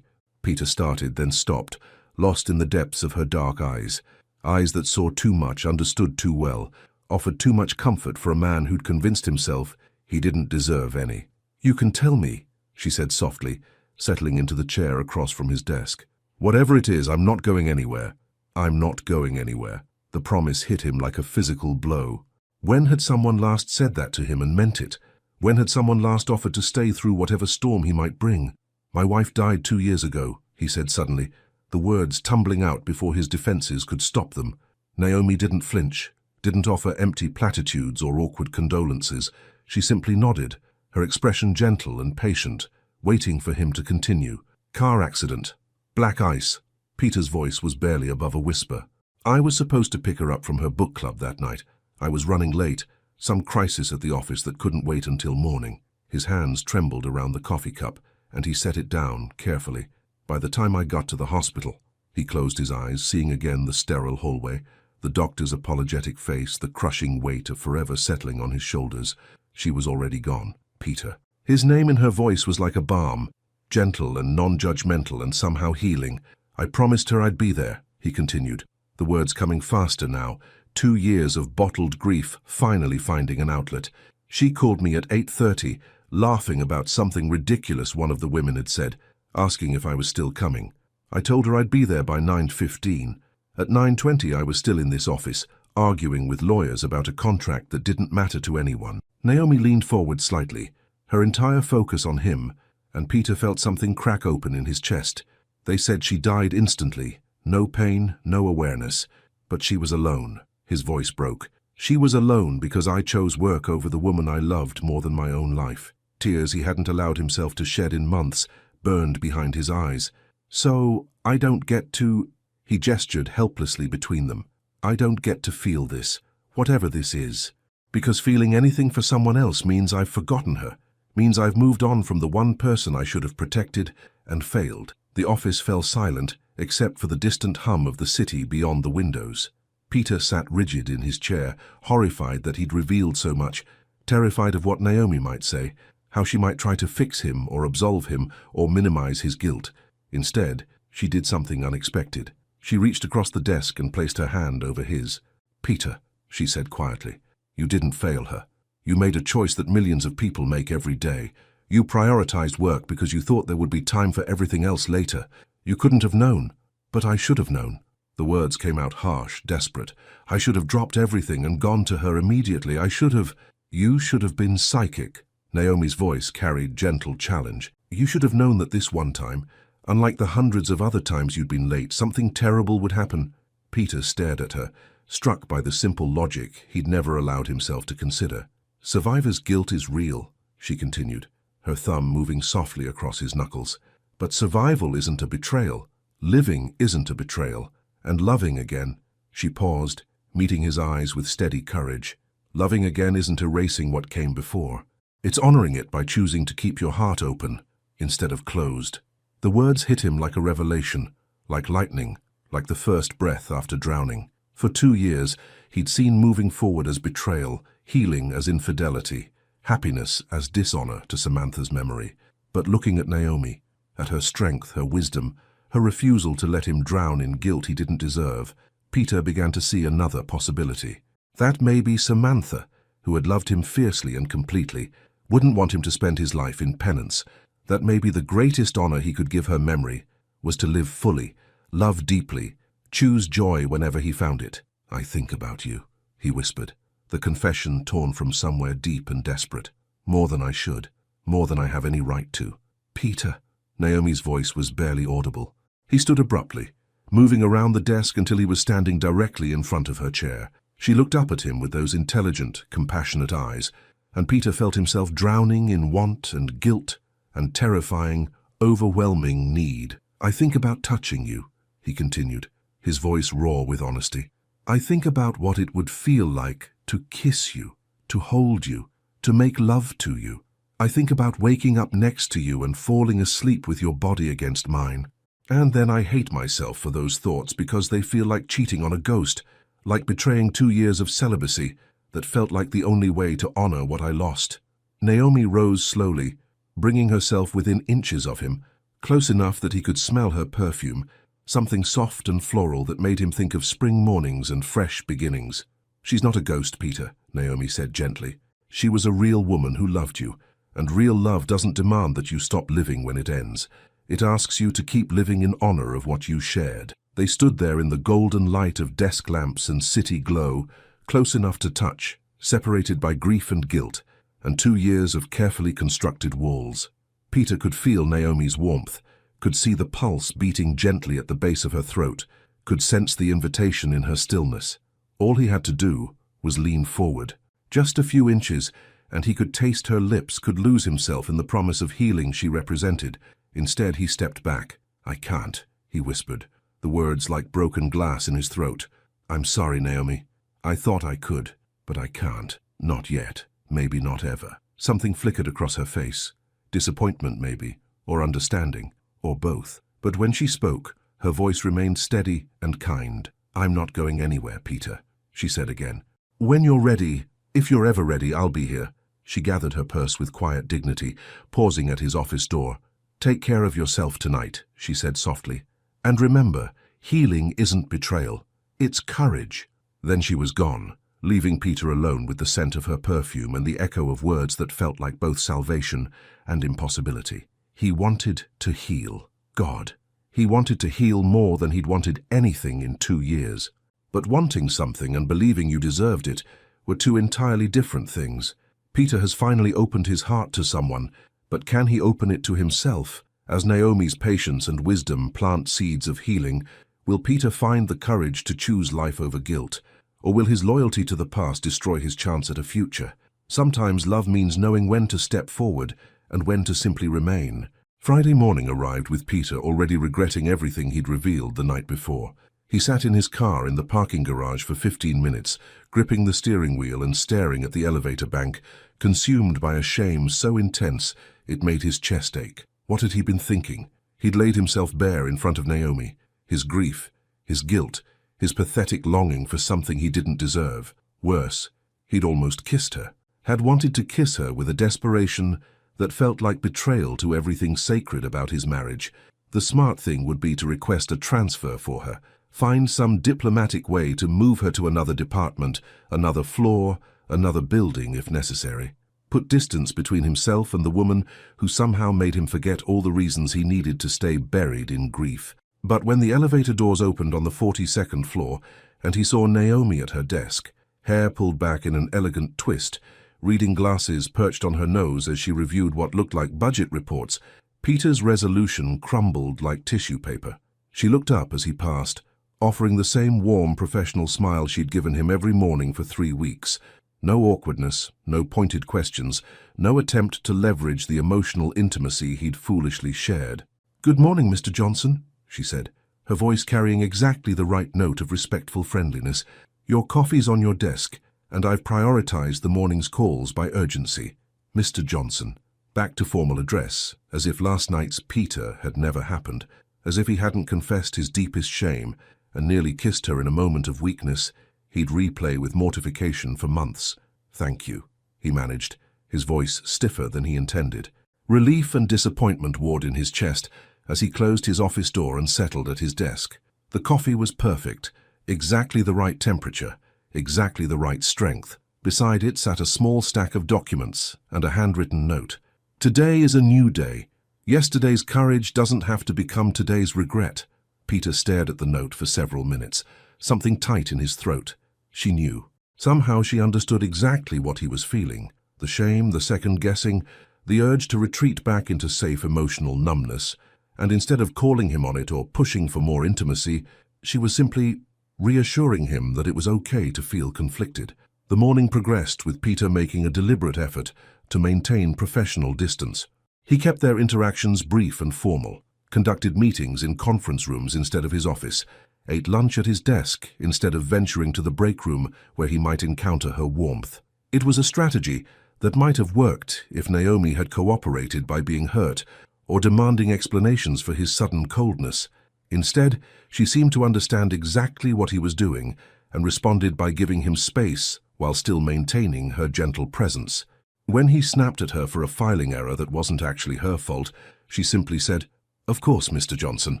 Peter started, then stopped, lost in the depths of her dark eyes that saw too much, understood too well, offered too much comfort for a man who'd convinced himself he didn't deserve any. "You can tell me," she said softly, settling into the chair across from his desk. "Whatever it is, I'm not going anywhere. I'm not going anywhere." The promise hit him like a physical blow. When had someone last said that to him and meant it? When had someone last offered to stay through whatever storm he might bring? "My wife died 2 years ago," he said suddenly, the words tumbling out before his defenses could stop them. Naomi didn't flinch, didn't offer empty platitudes or awkward condolences. She simply nodded, her expression gentle and patient, waiting for him to continue. "Car accident. Black ice." Peter's voice was barely above a whisper. "I was supposed to pick her up from her book club that night. I was running late, some crisis at the office that couldn't wait until morning." His hands trembled around the coffee cup, and he set it down carefully. "By the time I got to the hospital," he closed his eyes, seeing again the sterile hallway, the doctor's apologetic face, the crushing weight of forever settling on his shoulders. She was already gone. Peter. His name in her voice was like a balm, gentle and non-judgmental and somehow healing. "I promised her I'd be there," he continued, the words coming faster now, 2 years of bottled grief finally finding an outlet. "She called me at 8:30, laughing about something ridiculous one of the women had said, asking if I was still coming. I told her I'd be there by 9:15. At 9:20 I was still in this office, arguing with lawyers about a contract that didn't matter to anyone." Naomi leaned forward slightly, her entire focus on him, and Peter felt something crack open in his chest. "They said she died instantly, no pain, no awareness, but she was alone." His voice broke. "She was alone because I chose work over the woman I loved more than my own life." Tears he hadn't allowed himself to shed in months burned behind his eyes. "So, I don't get to—" He gestured helplessly between them. "I don't get to feel this, whatever this is. Because feeling anything for someone else means I've forgotten her, means I've moved on from the one person I should have protected and failed." The office fell silent, except for the distant hum of the city beyond the windows. Peter sat rigid in his chair, horrified that he'd revealed so much, terrified of what Naomi might say, how she might try to fix him or absolve him or minimize his guilt. Instead, she did something unexpected. She reached across the desk and placed her hand over his. "Peter," she said quietly, "you didn't fail her. You made a choice that millions of people make every day. You prioritized work because you thought there would be time for everything else later. You couldn't have known. But I should have known." The words came out harsh, desperate. "I should have dropped everything and gone to her immediately. I should have—" "You should have been psychic." Naomi's voice carried gentle challenge. "You should have known that this one time, unlike the hundreds of other times you'd been late, something terrible would happen." Peter stared at her, struck by the simple logic he'd never allowed himself to consider. "Survivor's guilt is real," she continued, her thumb moving softly across his knuckles. "But survival isn't a betrayal. Living isn't a betrayal. And loving again—" She paused, meeting his eyes with steady courage. "Loving again isn't erasing what came before. It's honoring it by choosing to keep your heart open instead of closed." The words hit him like a revelation, like lightning, like the first breath after drowning. For 2 years, he'd seen moving forward as betrayal, healing as infidelity, happiness as dishonor to Samantha's memory. But looking at Naomi, at her strength, her wisdom, her refusal to let him drown in guilt he didn't deserve, Peter began to see another possibility. That maybe Samantha, who had loved him fiercely and completely, wouldn't want him to spend his life in penance. That maybe the greatest honor he could give her memory was to live fully, love deeply, choose joy whenever he found it. "I think about you," he whispered, the confession torn from somewhere deep and desperate. "More than I should, more than I have any right to." "Peter." Naomi's voice was barely audible. He stood abruptly, moving around the desk until he was standing directly in front of her chair. She looked up at him with those intelligent, compassionate eyes, and Peter felt himself drowning in want and guilt and terrifying, overwhelming need. "I think about touching you," he continued, his voice raw with honesty. "I think about what it would feel like to kiss you, to hold you, to make love to you. I think about waking up next to you and falling asleep with your body against mine. And then I hate myself for those thoughts because they feel like cheating on a ghost, like betraying 2 years of celibacy that felt like the only way to honor what I lost." Naomi rose slowly, bringing herself within inches of him, close enough that he could smell her perfume, something soft and floral that made him think of spring mornings and fresh beginnings. "She's not a ghost, Peter," Naomi said gently. "She was a real woman who loved you, and real love doesn't demand that you stop living when it ends. It asks you to keep living in honor of what you shared." They stood there in the golden light of desk lamps and city glow, close enough to touch, separated by grief and guilt, and 2 years of carefully constructed walls. Peter could feel Naomi's warmth, could see the pulse beating gently at the base of her throat, could sense the invitation in her stillness. All he had to do was lean forward. Just a few inches, and he could taste her lips, could lose himself in the promise of healing she represented. Instead, he stepped back. "I can't," he whispered, the words like broken glass in his throat. "I'm sorry, Naomi. I thought I could, but I can't. Not yet. Maybe not ever." Something flickered across her face. Disappointment, maybe, or understanding, or both. But when she spoke, her voice remained steady and kind. "I'm not going anywhere, Peter," she said again. "When you're ready, if you're ever ready, I'll be here." She gathered her purse with quiet dignity, pausing at his office door. "Take care of yourself tonight," she said softly. "And remember, healing isn't betrayal. It's courage." Then she was gone, leaving Peter alone with the scent of her perfume and the echo of words that felt like both salvation and impossibility. He wanted to heal. God. He wanted to heal more than he'd wanted anything in 2 years. But wanting something and believing you deserved it were two entirely different things. Peter has finally opened his heart to someone, but can he open it to himself? As Naomi's patience and wisdom plant seeds of healing, will Peter find the courage to choose life over guilt? Or will his loyalty to the past destroy his chance at a future? Sometimes love means knowing when to step forward and when to simply remain. Friday morning arrived with Peter already regretting everything he'd revealed the night before. He sat in his car in the parking garage for 15 minutes, gripping the steering wheel and staring at the elevator bank, consumed by a shame so intense it made his chest ache. What had he been thinking? He'd laid himself bare in front of Naomi. His grief, his guilt, his pathetic longing for something he didn't deserve. Worse, he'd almost kissed her. Had wanted to kiss her with a desperation that felt like betrayal to everything sacred about his marriage. The smart thing would be to request a transfer for her, find some diplomatic way to move her to another department, another floor, another building if necessary. Put distance between himself and the woman who somehow made him forget all the reasons he needed to stay buried in grief. But when the elevator doors opened on the 42nd floor and he saw Naomi at her desk, hair pulled back in an elegant twist, reading glasses perched on her nose as she reviewed what looked like budget reports, Peter's resolution crumbled like tissue paper. She looked up as he passed, offering the same warm professional smile she'd given him every morning for 3 weeks. No awkwardness, no pointed questions, no attempt to leverage the emotional intimacy he'd foolishly shared. "Good morning, Mr. Johnson," she said, her voice carrying exactly the right note of respectful friendliness. "Your coffee's on your desk, and I've prioritized the morning's calls by urgency. Mr. Johnson." Back to formal address, as if last night's Peter had never happened, as if he hadn't confessed his deepest shame and nearly kissed her in a moment of weakness he'd replay with mortification for months. "Thank you," he managed, his voice stiffer than he intended. Relief and disappointment warred in his chest as he closed his office door and settled at his desk. The coffee was perfect, exactly the right temperature, exactly the right strength. Beside it sat a small stack of documents and a handwritten note. "Today is a new day. Yesterday's courage doesn't have to become today's regret." Peter stared at the note for several minutes, something tight in his throat. She knew. Somehow she understood exactly what he was feeling. The shame, the second-guessing, the urge to retreat back into safe emotional numbness. And instead of calling him on it or pushing for more intimacy, she was simply reassuring him that it was okay to feel conflicted. The morning progressed with Peter making a deliberate effort to maintain professional distance. He kept their interactions brief and formal, conducted meetings in conference rooms instead of his office, ate lunch at his desk instead of venturing to the break room where he might encounter her warmth. It was a strategy that might have worked if Naomi had cooperated by being hurt or demanding explanations for his sudden coldness. Instead, she seemed to understand exactly what he was doing and responded by giving him space while still maintaining her gentle presence. When he snapped at her for a filing error that wasn't actually her fault, she simply said, "Of course, Mr. Johnson.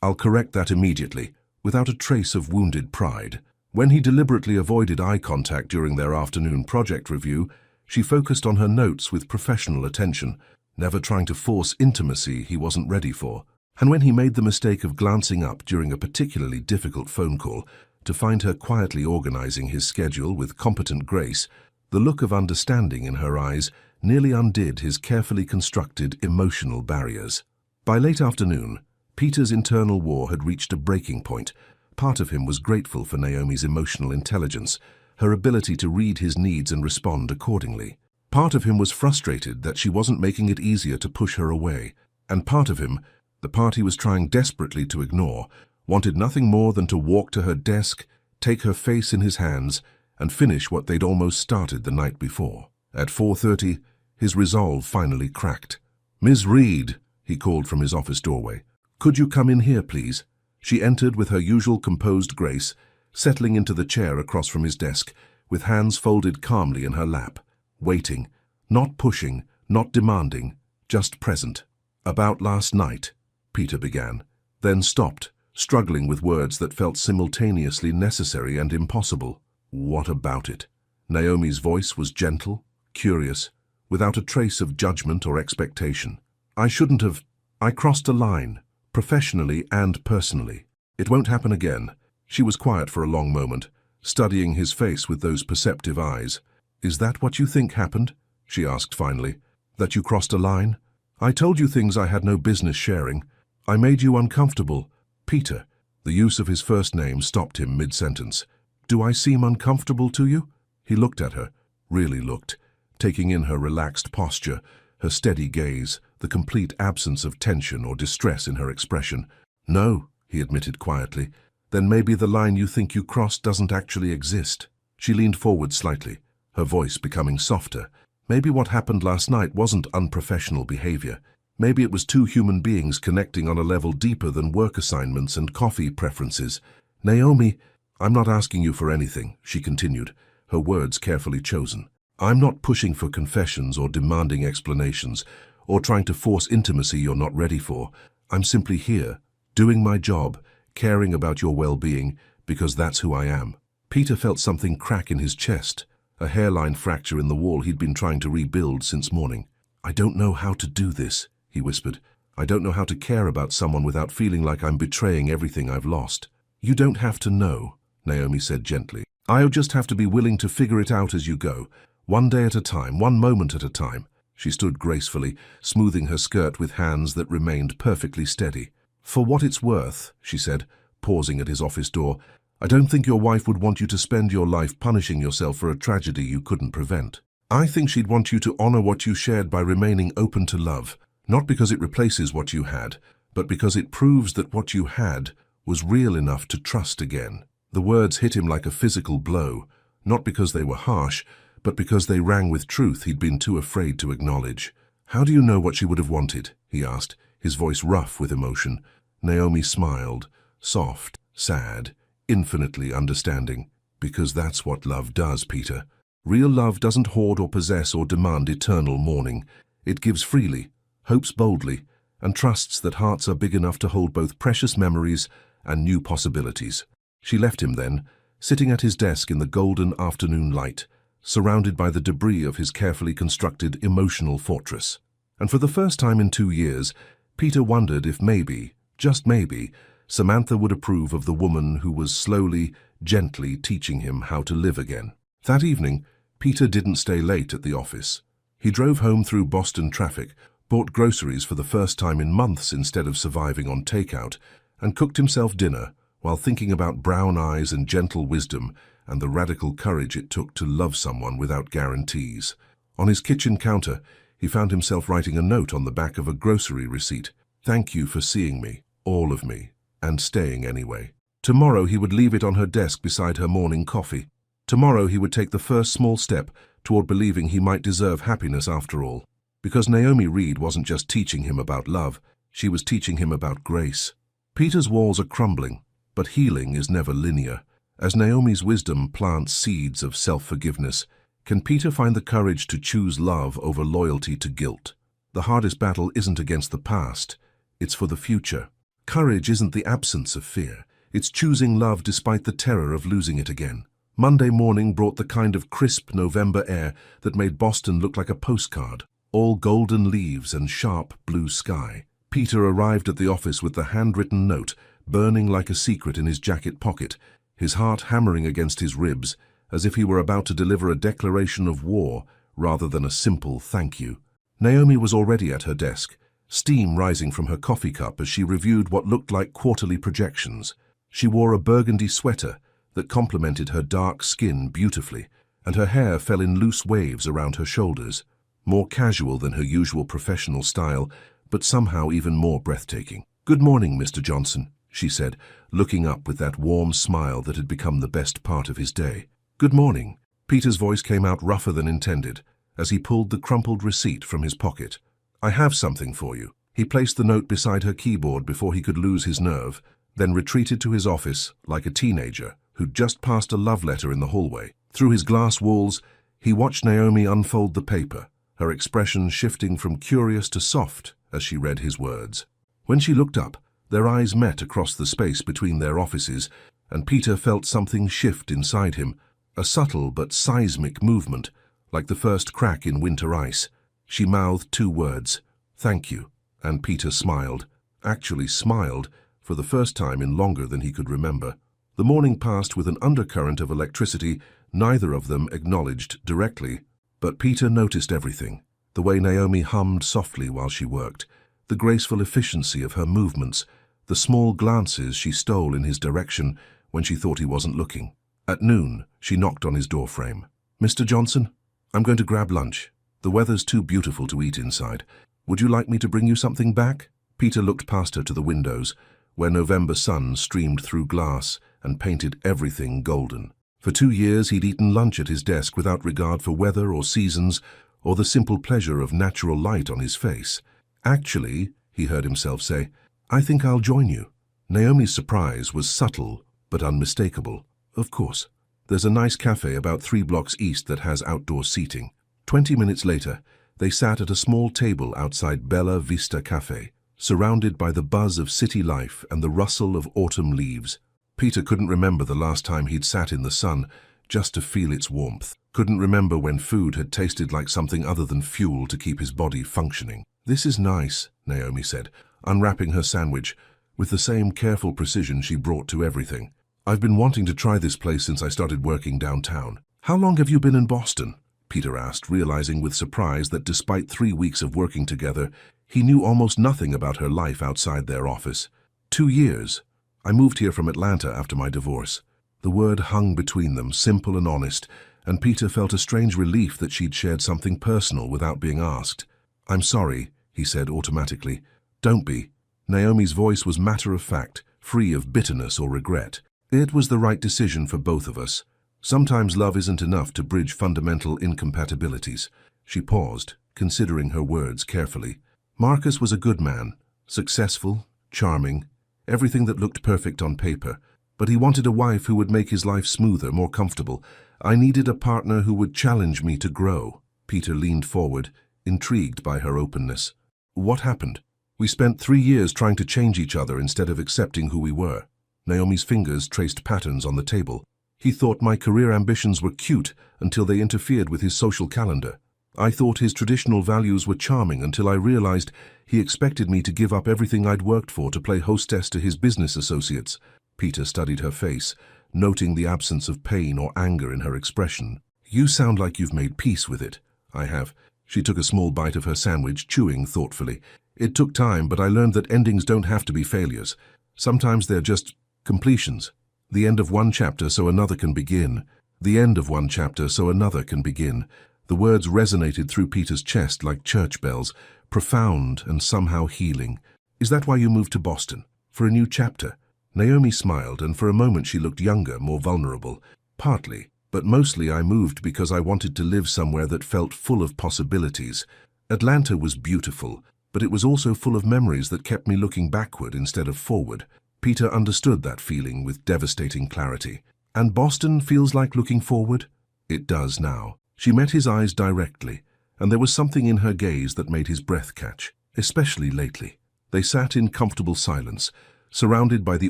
I'll correct that immediately," without a trace of wounded pride. When he deliberately avoided eye contact during their afternoon project review, she focused on her notes with professional attention, never trying to force intimacy he wasn't ready for. And when he made the mistake of glancing up during a particularly difficult phone call, to find her quietly organizing his schedule with competent grace, the look of understanding in her eyes nearly undid his carefully constructed emotional barriers. By late afternoon, Peter's internal war had reached a breaking point. Part of him was grateful for Naomi's emotional intelligence, her ability to read his needs and respond accordingly. Part of him was frustrated that she wasn't making it easier to push her away. And part of him, the part he was trying desperately to ignore, wanted nothing more than to walk to her desk, take her face in his hands, and finish what they'd almost started the night before. At 4:30, his resolve finally cracked. "Ms. Reed," he called from his office doorway. "Could you come in here, please?" She entered with her usual composed grace, settling into the chair across from his desk, with hands folded calmly in her lap, waiting, not pushing, not demanding, just present. "About last night," Peter began, then stopped, struggling with words that felt simultaneously necessary and impossible. "What about it?" Naomi's voice was gentle, curious, without a trace of judgment or expectation. "I shouldn't have. I crossed a line, professionally and personally. It won't happen again." She was quiet for a long moment, studying his face with those perceptive eyes. "Is that what you think happened?" she asked finally. "That you crossed a line? I told you things I had no business sharing. I made you uncomfortable." Peter, the use of his first name, stopped him mid-sentence. "Do I seem uncomfortable to you?" He looked at her, really looked, taking in her relaxed posture, her steady gaze, the complete absence of tension or distress in her expression. "No," he admitted quietly. "Then maybe the line you think you crossed doesn't actually exist." She leaned forward slightly, her voice becoming softer. "Maybe what happened last night wasn't unprofessional behavior. Maybe it was two human beings connecting on a level deeper than work assignments and coffee preferences. Naomi, I'm not asking you for anything," she continued, her words carefully chosen. "I'm not pushing for confessions or demanding explanations, or trying to force intimacy you're not ready for. I'm simply here, doing my job, caring about your well-being, because that's who I am." Peter felt something crack in his chest, a hairline fracture in the wall he'd been trying to rebuild since morning. "I don't know how to do this," he whispered. "I don't know how to care about someone without feeling like I'm betraying everything I've lost." "You don't have to know," Naomi said gently. "I'll just have to be willing to figure it out as you go, one day at a time, one moment at a time." She stood gracefully, smoothing her skirt with hands that remained perfectly steady. "For what it's worth," she said, pausing at his office door, "I don't think your wife would want you to spend your life punishing yourself for a tragedy you couldn't prevent. I think she'd want you to honor what you shared by remaining open to love, not because it replaces what you had, but because it proves that what you had was real enough to trust again." The words hit him like a physical blow, not because they were harsh, but because they rang with truth he'd been too afraid to acknowledge. "How do you know what she would have wanted?" he asked, his voice rough with emotion. Naomi smiled, soft, sad, infinitely understanding. "Because that's what love does, Peter. Real love doesn't hoard or possess or demand eternal mourning. It gives freely, hopes boldly, and trusts that hearts are big enough to hold both precious memories and new possibilities." She left him then, sitting at his desk in the golden afternoon light, surrounded by the debris of his carefully constructed emotional fortress. And for the first time in 2 years, Peter wondered if maybe, just maybe, Samantha would approve of the woman who was slowly, gently teaching him how to live again. That evening, Peter didn't stay late at the office. He drove home through Boston traffic, bought groceries for the first time in months instead of surviving on takeout, and cooked himself dinner while thinking about brown eyes and gentle wisdom and the radical courage it took to love someone without guarantees. On his kitchen counter, he found himself writing a note on the back of a grocery receipt. "Thank you for seeing me, all of me, and staying anyway." Tomorrow he would leave it on her desk beside her morning coffee. Tomorrow he would take the first small step toward believing he might deserve happiness after all. Because Naomi Reed wasn't just teaching him about love, she was teaching him about grace. Peter's walls are crumbling, but healing is never linear. As Naomi's wisdom plants seeds of self-forgiveness, can Peter find the courage to choose love over loyalty to guilt? The hardest battle isn't against the past, it's for the future. Courage isn't the absence of fear, It's choosing love despite the terror of losing it again. Monday morning brought the kind of crisp November air that made Boston look like a postcard, all golden leaves and sharp blue sky. Peter arrived at the office with the handwritten note burning like a secret in his jacket pocket, his heart hammering against his ribs, as if he were about to deliver a declaration of war rather than a simple thank you. Naomi was already at her desk, steam rising from her coffee cup as she reviewed what looked like quarterly projections. She wore a burgundy sweater that complemented her dark skin beautifully, and her hair fell in loose waves around her shoulders, more casual than her usual professional style, but somehow even more breathtaking. "Good morning, Mr. Johnson," she said, looking up with that warm smile that had become the best part of his day. "Good morning." Peter's voice came out rougher than intended as he pulled the crumpled receipt from his pocket. "I have something for you." He placed the note beside her keyboard before he could lose his nerve, then retreated to his office like a teenager who'd just passed a love letter in the hallway. Through his glass walls, he watched Naomi unfold the paper, her expression shifting from curious to soft as she read his words. When she looked up, their eyes met across the space between their offices, and Peter felt something shift inside him, a subtle but seismic movement, like the first crack in winter ice. She mouthed two words, "Thank you," and Peter smiled, actually smiled, for the first time in longer than he could remember. The morning passed with an undercurrent of electricity neither of them acknowledged directly, but Peter noticed everything. The way Naomi hummed softly while she worked, the graceful efficiency of her movements, the small glances she stole in his direction when she thought he wasn't looking. At noon, she knocked on his doorframe. "Mr. Johnson, I'm going to grab lunch. The weather's too beautiful to eat inside. Would you like me to bring you something back?" Peter looked past her to the windows, where November sun streamed through glass and painted everything golden. For 2 years he'd eaten lunch at his desk without regard for weather or seasons or the simple pleasure of natural light on his face. "Actually," he heard himself say, "I think I'll join you." Naomi's surprise was subtle but unmistakable. "Of course. There's a nice cafe about 3 blocks east that has outdoor seating." 20 minutes later, they sat at a small table outside Bella Vista Cafe, surrounded by the buzz of city life and the rustle of autumn leaves. Peter couldn't remember the last time he'd sat in the sun just to feel its warmth. Couldn't remember when food had tasted like something other than fuel to keep his body functioning. "This is nice," Naomi said, unwrapping her sandwich with the same careful precision she brought to everything. "I've been wanting to try this place since I started working downtown." "How long have you been in Boston?" Peter asked, realizing with surprise that despite 3 weeks of working together, he knew almost nothing about her life outside their office. 2 years. I moved here from Atlanta after my divorce." The word hung between them, simple and honest, and Peter felt a strange relief that she'd shared something personal without being asked. "I'm sorry," he said automatically. "Don't be." Naomi's voice was matter-of-fact, free of bitterness or regret. "It was the right decision for both of us. Sometimes love isn't enough to bridge fundamental incompatibilities." She paused, considering her words carefully. "Marcus was a good man, successful, charming, everything that looked perfect on paper, but he wanted a wife who would make his life smoother, more comfortable. I needed a partner who would challenge me to grow." Peter leaned forward, intrigued by her openness. "What happened?" "We spent 3 years trying to change each other instead of accepting who we were." Naomi's fingers traced patterns on the table. "He thought my career ambitions were cute until they interfered with his social calendar. I thought his traditional values were charming until I realized he expected me to give up everything I'd worked for to play hostess to his business associates." Peter studied her face, noting the absence of pain or anger in her expression. "You sound like you've made peace with it." "I have." She took a small bite of her sandwich, chewing thoughtfully. "It took time, but I learned that endings don't have to be failures. Sometimes they're just completions. The end of one chapter so another can begin. The end of one chapter so another can begin." The words resonated through Peter's chest like church bells, profound and somehow healing. "Is that why you moved to Boston? For a new chapter?" Naomi smiled, and for a moment she looked younger, more vulnerable. "Partly, but mostly I moved because I wanted to live somewhere that felt full of possibilities. Atlanta was beautiful, but it was also full of memories that kept me looking backward instead of forward." Peter understood that feeling with devastating clarity. "And Boston feels like looking forward?" "It does now." She met his eyes directly, and there was something in her gaze that made his breath catch, especially lately. They sat in comfortable silence, surrounded by the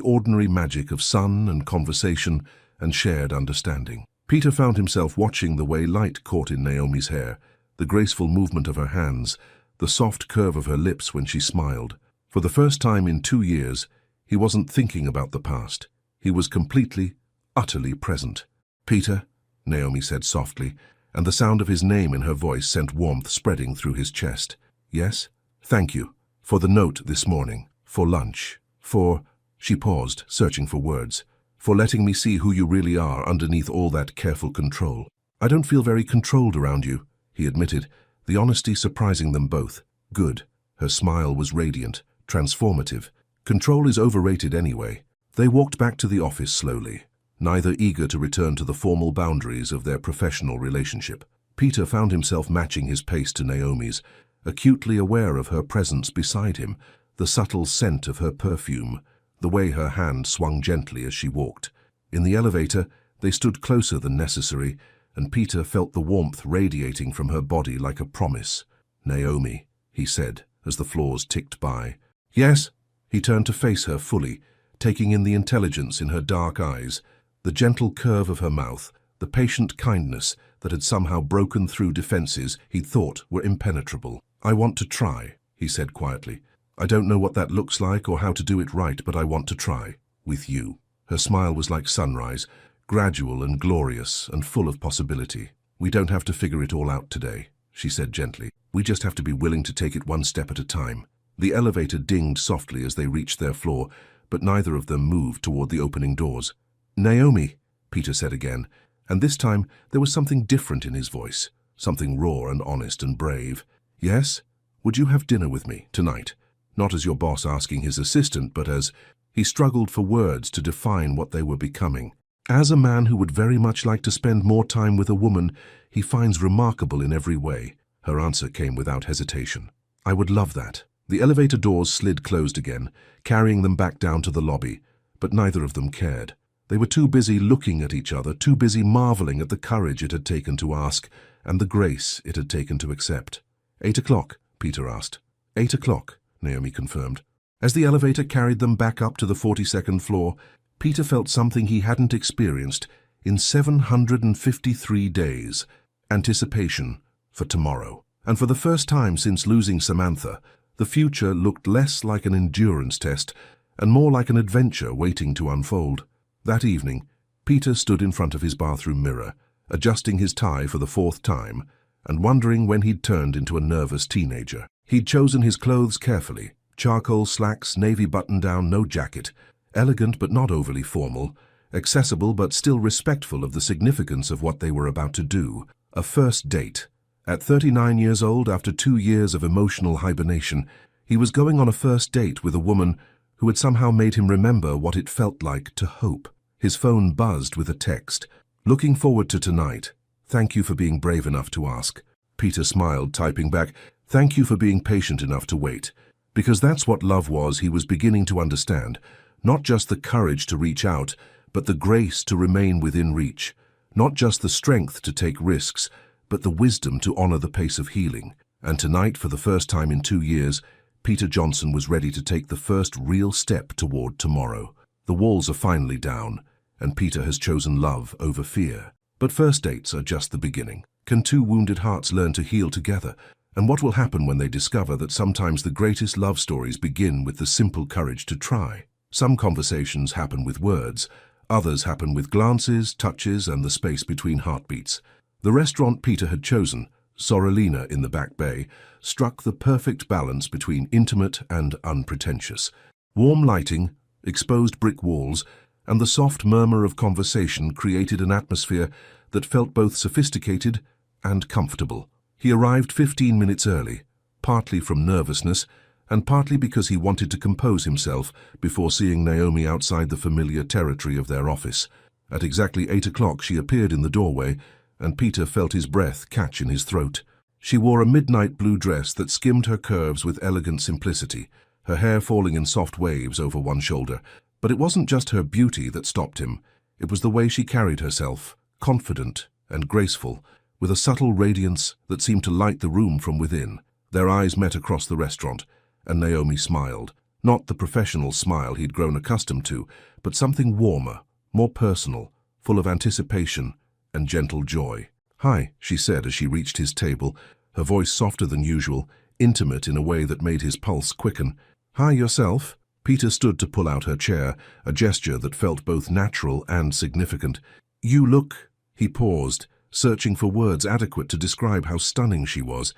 ordinary magic of sun and conversation and shared understanding. Peter found himself watching the way light caught in Naomi's hair, the graceful movement of her hands, the soft curve of her lips when she smiled. For the first time in 2 years, he wasn't thinking about the past. He was completely, utterly present. "Peter," Naomi said softly, and the sound of his name in her voice sent warmth spreading through his chest. "Yes? Thank you. For the note this morning. For lunch. For—" She paused, searching for words. "For letting me see who you really are underneath all that careful control." "I don't feel very controlled around you," he admitted, the honesty surprising them both. "Good." Her smile was radiant, transformative. "Control is overrated anyway." They walked back to the office slowly, neither eager to return to the formal boundaries of their professional relationship. Peter found himself matching his pace to Naomi's, acutely aware of her presence beside him, the subtle scent of her perfume, the way her hand swung gently as she walked. In the elevator, they stood closer than necessary, and Peter felt the warmth radiating from her body like a promise. "Naomi," he said, as the floors ticked by. "Yes?" He turned to face her fully, taking in the intelligence in her dark eyes, the gentle curve of her mouth, the patient kindness that had somehow broken through defenses he'd thought were impenetrable. "I want to try," he said quietly. "I don't know what that looks like or how to do it right, but I want to try. With you." Her smile was like sunrise, gradual and glorious and full of possibility. "We don't have to figure it all out today," she said gently. "We just have to be willing to take it one step at a time." The elevator dinged softly as they reached their floor, but neither of them moved toward the opening doors. "Naomi," Peter said again, and this time there was something different in his voice, something raw and honest and brave. "Yes? Would you have dinner with me tonight?" Not as your boss asking his assistant, but as— He struggled for words to define what they were becoming. As a man who would very much like to spend more time with a woman he finds remarkable in every way. Her answer came without hesitation. "I would love that." The elevator doors slid closed again, carrying them back down to the lobby, but neither of them cared. They were too busy looking at each other, too busy marveling at the courage it had taken to ask, and the grace it had taken to accept. 8 o'clock, Peter asked. 8 o'clock, Naomi confirmed. As the elevator carried them back up to the 42nd floor, Peter felt something he hadn't experienced in 753 days. Anticipation for tomorrow. And for the first time since losing Samantha, the future looked less like an endurance test and more like an adventure waiting to unfold. That evening, Peter stood in front of his bathroom mirror, adjusting his tie for the 4th time, and wondering when he'd turned into a nervous teenager. He'd chosen his clothes carefully. Charcoal slacks, navy button-down, no jacket. Elegant but not overly formal. Accessible but still respectful of the significance of what they were about to do. A first date. At 39 years old, after 2 years of emotional hibernation, he was going on a first date with a woman who had somehow made him remember what it felt like to hope. His phone buzzed with a text. "Looking forward to tonight. Thank you for being brave enough to ask." Peter smiled, typing back, "Thank you for being patient enough to wait." Because that's what love was, he was beginning to understand. Not just the courage to reach out, but the grace to remain within reach. Not just the strength to take risks, but the wisdom to honor the pace of healing. And tonight, for the first time in 2 years, Peter Johnson was ready to take the first real step toward tomorrow. The walls are finally down, and Peter has chosen love over fear. But first dates are just the beginning. Can two wounded hearts learn to heal together? And what will happen when they discover that sometimes the greatest love stories begin with the simple courage to try? Some conversations happen with words, others happen with glances, touches, and the space between heartbeats. The restaurant Peter had chosen, Sorrelina in the Back Bay, struck the perfect balance between intimate and unpretentious. Warm lighting, exposed brick walls, and the soft murmur of conversation created an atmosphere that felt both sophisticated and comfortable. He arrived 15 minutes early, partly from nervousness and partly because he wanted to compose himself before seeing Naomi outside the familiar territory of their office. At exactly 8 o'clock she appeared in the doorway, and Peter felt his breath catch in his throat. She wore a midnight blue dress that skimmed her curves with elegant simplicity, her hair falling in soft waves over one shoulder. But it wasn't just her beauty that stopped him. It was the way she carried herself, confident and graceful, with a subtle radiance that seemed to light the room from within. Their eyes met across the restaurant, and Naomi smiled, Not the professional smile he'd grown accustomed to, but something warmer, more personal, full of anticipation and gentle joy. "Hi," she said as she reached his table, her voice softer than usual, intimate in a way that made his pulse quicken. "Hi, yourself?" Peter stood to pull out her chair, a gesture that felt both natural and significant. "You look—" He paused, searching for words adequate to describe how stunning she was.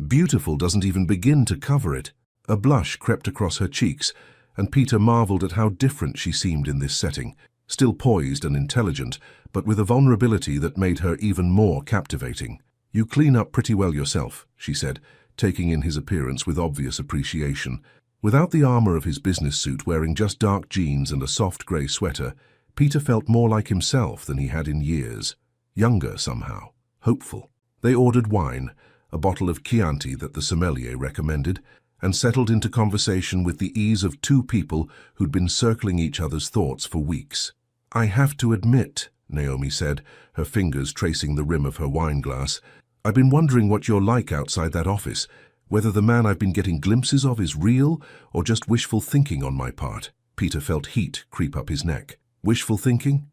Beautiful doesn't even begin to cover it. A blush crept across her cheeks, and Peter marveled at how different she seemed in this setting, still poised and intelligent, but with a vulnerability that made her even more captivating. "You clean up pretty well yourself," she said, taking in his appearance with obvious appreciation. Without the armor of his business suit, wearing just dark jeans and a soft grey sweater, Peter felt more like himself than he had in years. Younger somehow, hopeful. They ordered wine, a bottle of Chianti that the sommelier recommended, and settled into conversation with the ease of two people who'd been circling each other's thoughts for weeks. "I have to admit," Naomi said, her fingers tracing the rim of her wine glass, "I've been wondering what you're like outside that office, whether the man I've been getting glimpses of is real or just wishful thinking on my part." Peter felt heat creep up his neck. "Wishful thinking?"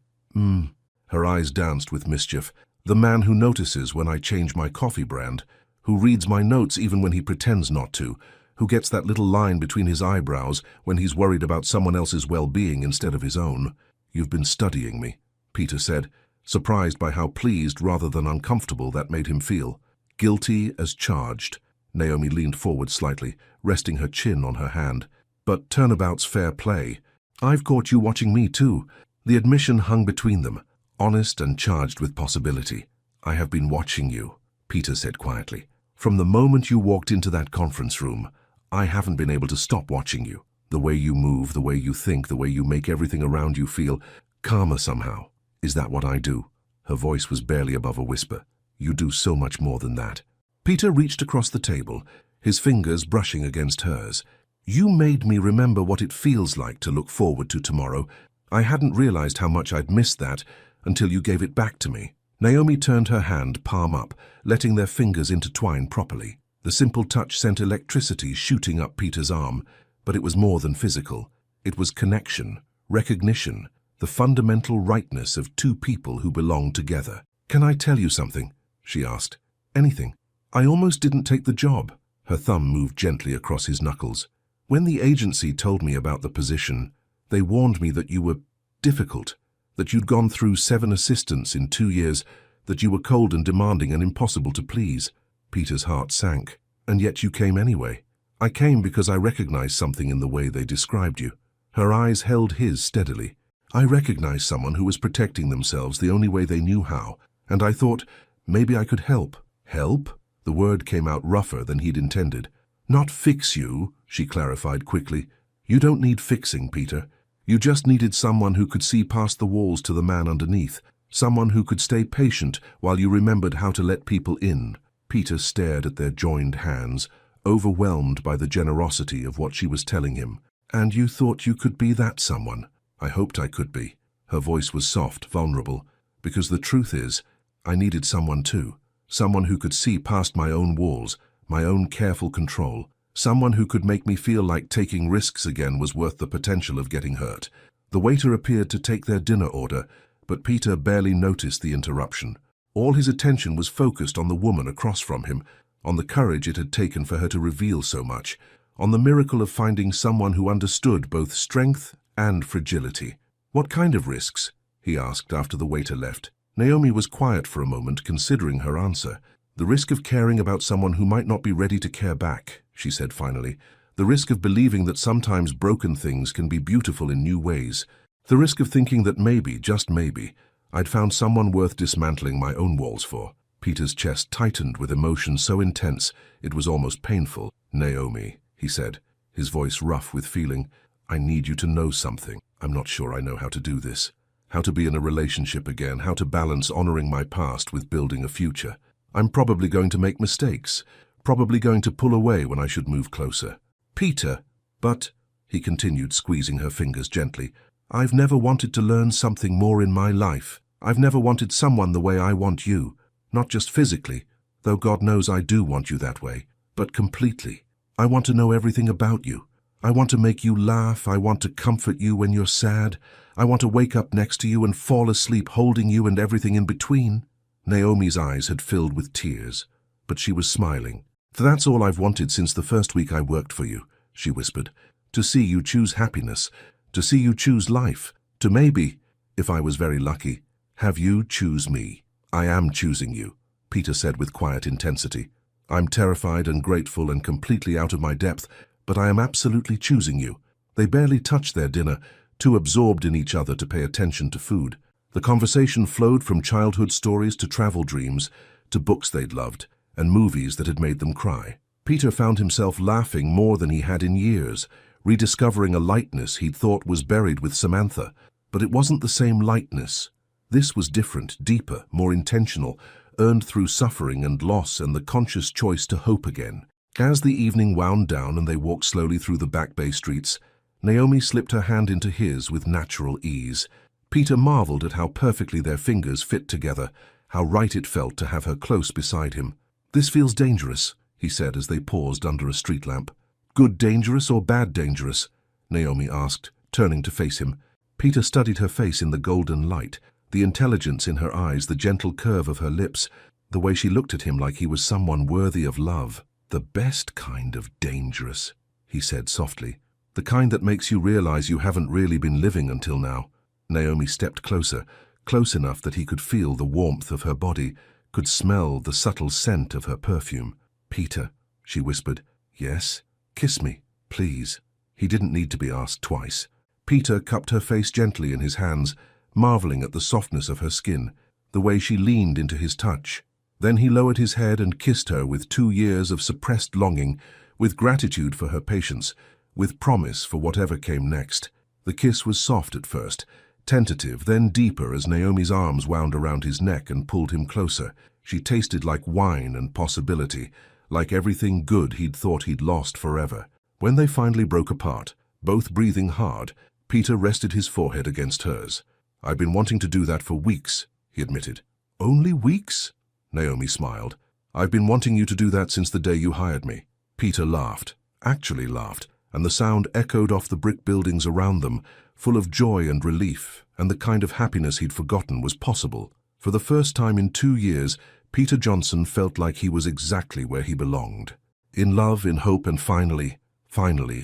Her eyes danced with mischief. "The man who notices when I change my coffee brand, who reads my notes even when he pretends not to, who gets that little line between his eyebrows when he's worried about someone else's well-being instead of his own." "You've been studying me," Peter said, surprised by how pleased rather than uncomfortable that made him feel. "Guilty as charged." Naomi leaned forward slightly, resting her chin on her hand. "But turnabout's fair play. I've caught you watching me too." The admission hung between them, honest and charged with possibility. "I have been watching you," Peter said quietly. "From the moment you walked into that conference room, I haven't been able to stop watching you. The way you move, the way you think, the way you make everything around you feel calmer somehow. Is that what I do?" Her voice was barely above a whisper. "You do so much more than that." Peter reached across the table, his fingers brushing against hers. "You made me remember what it feels like to look forward to tomorrow. I hadn't realized how much I'd missed that until you gave it back to me." Naomi turned her hand palm up, letting their fingers intertwine properly. The simple touch sent electricity shooting up Peter's arm, but it was more than physical. It was connection, recognition, the fundamental rightness of two people who belong together. "Can I tell you something?" she asked. "Anything. I almost didn't take the job." Her thumb moved gently across his knuckles. "When the agency told me about the position, they warned me that you were difficult, that you'd gone through 7 assistants in 2 years, that you were cold and demanding and impossible to please." Peter's heart sank. "And yet you came anyway." "I came because I recognized something in the way they described you." Her eyes held his steadily. "I recognized someone who was protecting themselves the only way they knew how, and I thought, maybe I could help." "Help?" The word came out rougher than he'd intended. "Not fix you," she clarified quickly. "You don't need fixing, Peter. You just needed someone who could see past the walls to the man underneath, someone who could stay patient while you remembered how to let people in." Peter stared at their joined hands, overwhelmed by the generosity of what she was telling him. "And you thought you could be that someone?" "I hoped I could be." Her voice was soft, vulnerable. "Because the truth is, I needed someone too. Someone who could see past my own walls, my own careful control. Someone who could make me feel like taking risks again was worth the potential of getting hurt." The waiter appeared to take their dinner order, but Peter barely noticed the interruption. All his attention was focused on the woman across from him, on the courage it had taken for her to reveal so much, on the miracle of finding someone who understood both strength and fragility. "What kind of risks?" he asked after the waiter left. Naomi was quiet for a moment, considering her answer. "The risk of caring about someone who might not be ready to care back," she said finally. "The risk of believing that sometimes broken things can be beautiful in new ways. The risk of thinking that maybe, just maybe, I'd found someone worth dismantling my own walls for." Peter's chest tightened with emotion so intense it was almost painful. "Naomi," he said, his voice rough with feeling, "I need you to know something. I'm not sure I know how to do this. How to be in a relationship again, how to balance honoring my past with building a future. I'm probably going to make mistakes, probably going to pull away when I should move closer." "Peter, but," he continued, squeezing her fingers gently, "I've never wanted to learn something more in my life. I've never wanted someone the way I want you, not just physically, though God knows I do want you that way, but completely. I want to know everything about you. I want to make you laugh. I want to comfort you when you're sad. I want to wake up next to you and fall asleep holding you and everything in between." Naomi's eyes had filled with tears, but she was smiling. "That's all I've wanted since the first week I worked for you," she whispered. "To see you choose happiness, to see you choose life, to maybe, if I was very lucky, have you choose me." "I am choosing you," Peter said with quiet intensity. "I'm terrified and grateful and completely out of my depth, but I am absolutely choosing you." They barely touched their dinner, too absorbed in each other to pay attention to food. The conversation flowed from childhood stories to travel dreams, to books they'd loved, and movies that had made them cry. Peter found himself laughing more than he had in years, rediscovering a lightness he'd thought was buried with Samantha. But it wasn't the same lightness. This was different, deeper, more intentional, earned through suffering and loss and the conscious choice to hope again. As the evening wound down and they walked slowly through the Back Bay streets, Naomi slipped her hand into his with natural ease. Peter marveled at how perfectly their fingers fit together, how right it felt to have her close beside him. "This feels dangerous," he said as they paused under a street lamp. "Good dangerous or bad dangerous?" Naomi asked, turning to face him. Peter studied her face in the golden light, the intelligence in her eyes, the gentle curve of her lips, the way she looked at him like he was someone worthy of love. "The best kind of dangerous," he said softly. "The kind that makes you realize you haven't really been living until now." Naomi stepped closer, close enough that he could feel the warmth of her body, could smell the subtle scent of her perfume. "Peter," she whispered. "Yes? Kiss me, please." He didn't need to be asked twice. Peter cupped her face gently in his hands, marveling at the softness of her skin, the way she leaned into his touch. Then he lowered his head and kissed her with 2 years of suppressed longing, with gratitude for her patience, with promise for whatever came next. The kiss was soft at first, tentative, then deeper as Naomi's arms wound around his neck and pulled him closer. She tasted like wine and possibility, like everything good he'd thought he'd lost forever. When they finally broke apart, both breathing hard, Peter rested his forehead against hers. "I've been wanting to do that for weeks," he admitted. "Only weeks?" Naomi smiled. "I've been wanting you to do that since the day you hired me." Peter laughed, actually laughed, and the sound echoed off the brick buildings around them, full of joy and relief, and the kind of happiness he'd forgotten was possible. For the first time in 2 years, Peter Johnson felt like he was exactly where he belonged. In love, in hope, and finally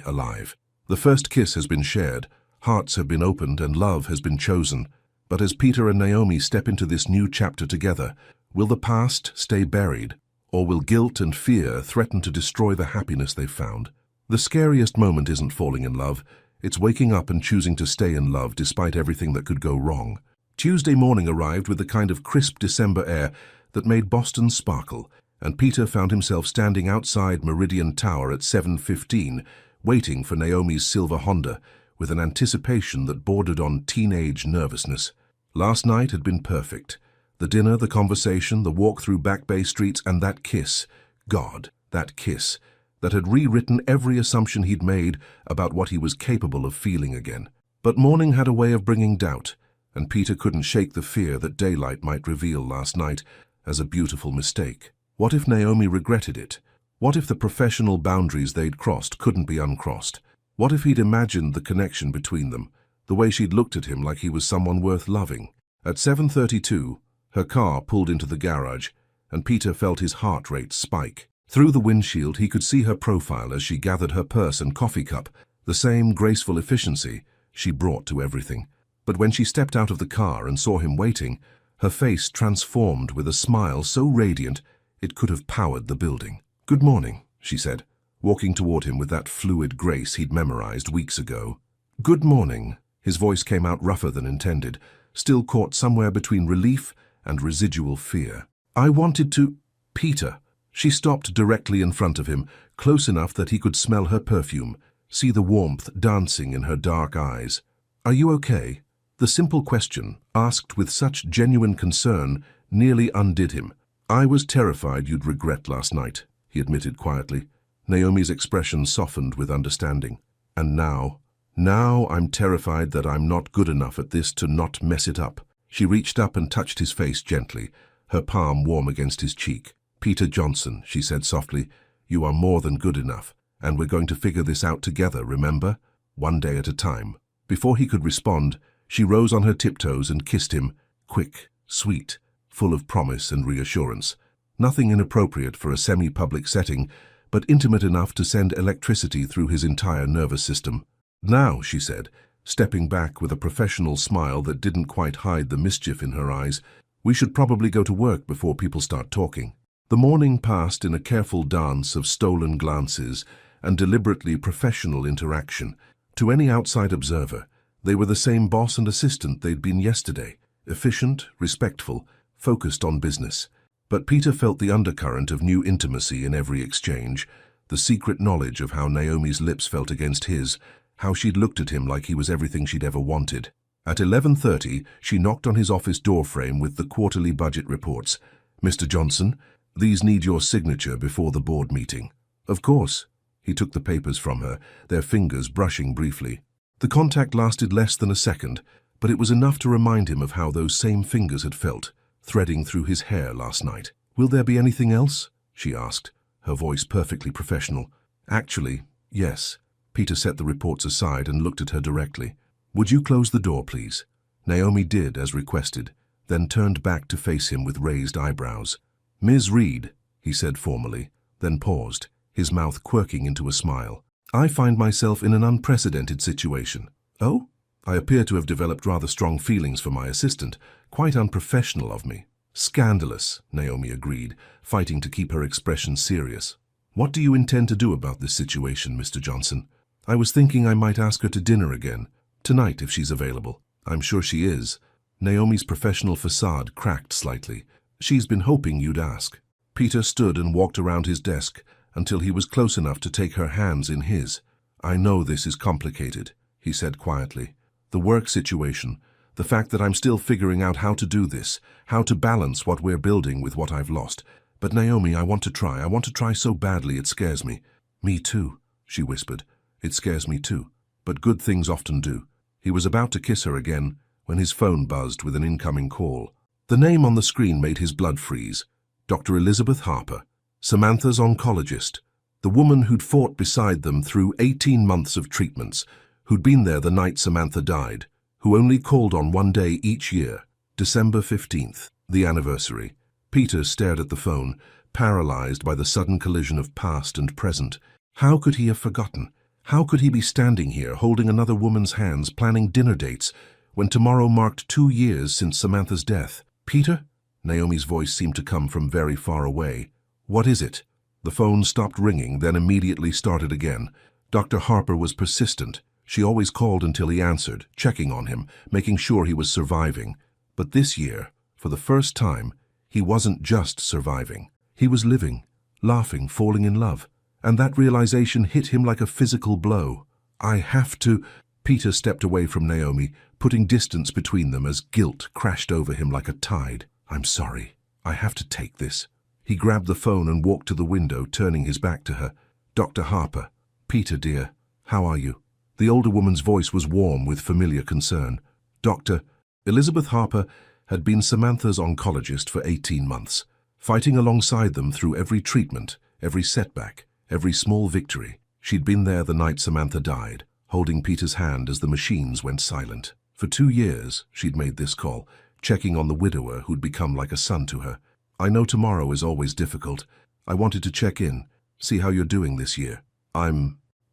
alive. The first kiss has been shared, hearts have been opened, and love has been chosen. But as Peter and Naomi step into this new chapter together, will the past stay buried, or will guilt and fear threaten to destroy the happiness they've found? The scariest moment isn't falling in love, it's waking up and choosing to stay in love despite everything that could go wrong. Tuesday morning arrived with the kind of crisp December air that made Boston sparkle, and Peter found himself standing outside Meridian Tower at 7:15, waiting for Naomi's silver Honda, with an anticipation that bordered on teenage nervousness. Last night had been perfect. The dinner, the conversation, the walk through Back Bay streets, and that kiss. God, that kiss, that had rewritten every assumption he'd made about what he was capable of feeling again. But morning had a way of bringing doubt, and Peter couldn't shake the fear that daylight might reveal last night as a beautiful mistake. What if Naomi regretted it? What if the professional boundaries they'd crossed couldn't be uncrossed? What if he'd imagined the connection between them, the way she'd looked at him like he was someone worth loving? At 7:32, her car pulled into the garage, and Peter felt his heart rate spike. Through the windshield, he could see her profile as she gathered her purse and coffee cup, the same graceful efficiency she brought to everything. But when she stepped out of the car and saw him waiting, her face transformed with a smile so radiant it could have powered the building. "Good morning," she said, walking toward him with that fluid grace he'd memorized weeks ago. "Good morning." His voice came out rougher than intended, still caught somewhere between relief and residual fear. "I wanted to—" "Peter." She stopped directly in front of him, close enough that he could smell her perfume, see the warmth dancing in her dark eyes. "Are you okay?" The simple question, asked with such genuine concern, nearly undid him. "I was terrified you'd regret last night," he admitted quietly. Naomi's expression softened with understanding. "And now I'm terrified that I'm not good enough at this to not mess it up." She reached up and touched his face gently, her palm warm against his cheek. "Peter Johnson," she said softly, "you are more than good enough. And we're going to figure this out together, remember? One day at a time. Before he could respond, she rose on her tiptoes and kissed him, quick, sweet, full of promise and reassurance. Nothing inappropriate for a semi-public setting, but intimate enough to send electricity through his entire nervous system. Now, she said, stepping back with a professional smile that didn't quite hide the mischief in her eyes, we should probably go to work before people start talking. The morning passed in a careful dance of stolen glances and deliberately professional interaction. To any outside observer, they were the same boss and assistant they'd been yesterday, efficient, respectful, focused on business. But Peter felt the undercurrent of new intimacy in every exchange, the secret knowledge of how Naomi's lips felt against his, how she'd looked at him like he was everything she'd ever wanted. At 11:30, she knocked on his office doorframe with the quarterly budget reports. "Mr. Johnson, these need your signature before the board meeting." "Of course." He took the papers from her, their fingers brushing briefly. The contact lasted less than a second, but it was enough to remind him of how those same fingers had felt, threading through his hair last night. "Will there be anything else?" she asked, her voice perfectly professional. "Actually, yes." Peter set the reports aside and looked at her directly. "Would you close the door, please?" Naomi did as requested, then turned back to face him with raised eyebrows. "Ms. Reed," he said formally, then paused, his mouth quirking into a smile. "I find myself in an unprecedented situation." "Oh?" "I appear to have developed rather strong feelings for my assistant. Quite unprofessional of me." "Scandalous," Naomi agreed, fighting to keep her expression serious. "What do you intend to do about this situation, Mr. Johnson?" "I was thinking I might ask her to dinner again. Tonight, if she's available." "I'm sure she is." Naomi's professional facade cracked slightly. "She's been hoping you'd ask." Peter stood and walked around his desk until he was close enough to take her hands in his. "I know this is complicated," he said quietly. "The work situation, the fact that I'm still figuring out how to do this, how to balance what we're building with what I've lost. But Naomi, I want to try so badly it scares me." "Me too," she whispered. "It scares me too, but good things often do." He was about to kiss her again when his phone buzzed with an incoming call. The name on the screen made his blood freeze. Dr. Elizabeth Harper, Samantha's oncologist, the woman who'd fought beside them through 18 months of treatments, who'd been there the night Samantha died, who only called on one day each year, December 15th, the anniversary. Peter stared at the phone, paralyzed by the sudden collision of past and present. How could he have forgotten? How could he be standing here, holding another woman's hands, planning dinner dates, when tomorrow marked 2 years since Samantha's death? "Peter?" Naomi's voice seemed to come from very far away. "What is it?" The phone stopped ringing, then immediately started again. Dr. Harper was persistent. She always called until he answered, checking on him, making sure he was surviving. But this year, for the first time, he wasn't just surviving. He was living, laughing, falling in love. And that realization hit him like a physical blow. "I have to—" Peter stepped away from Naomi, putting distance between them as guilt crashed over him like a tide. "I'm sorry. I have to take this." He grabbed the phone and walked to the window, turning his back to her. "Dr. Harper." "Peter, dear, how are you?" The older woman's voice was warm with familiar concern. "Dr." Elizabeth Harper had been Samantha's oncologist for 18 months, fighting alongside them through every treatment, every setback, every small victory. She'd been there the night Samantha died, holding Peter's hand as the machines went silent. For 2 years, she'd made this call, checking on the widower who'd become like a son to her. "I know tomorrow is always difficult. I wanted to check in, see how you're doing this year."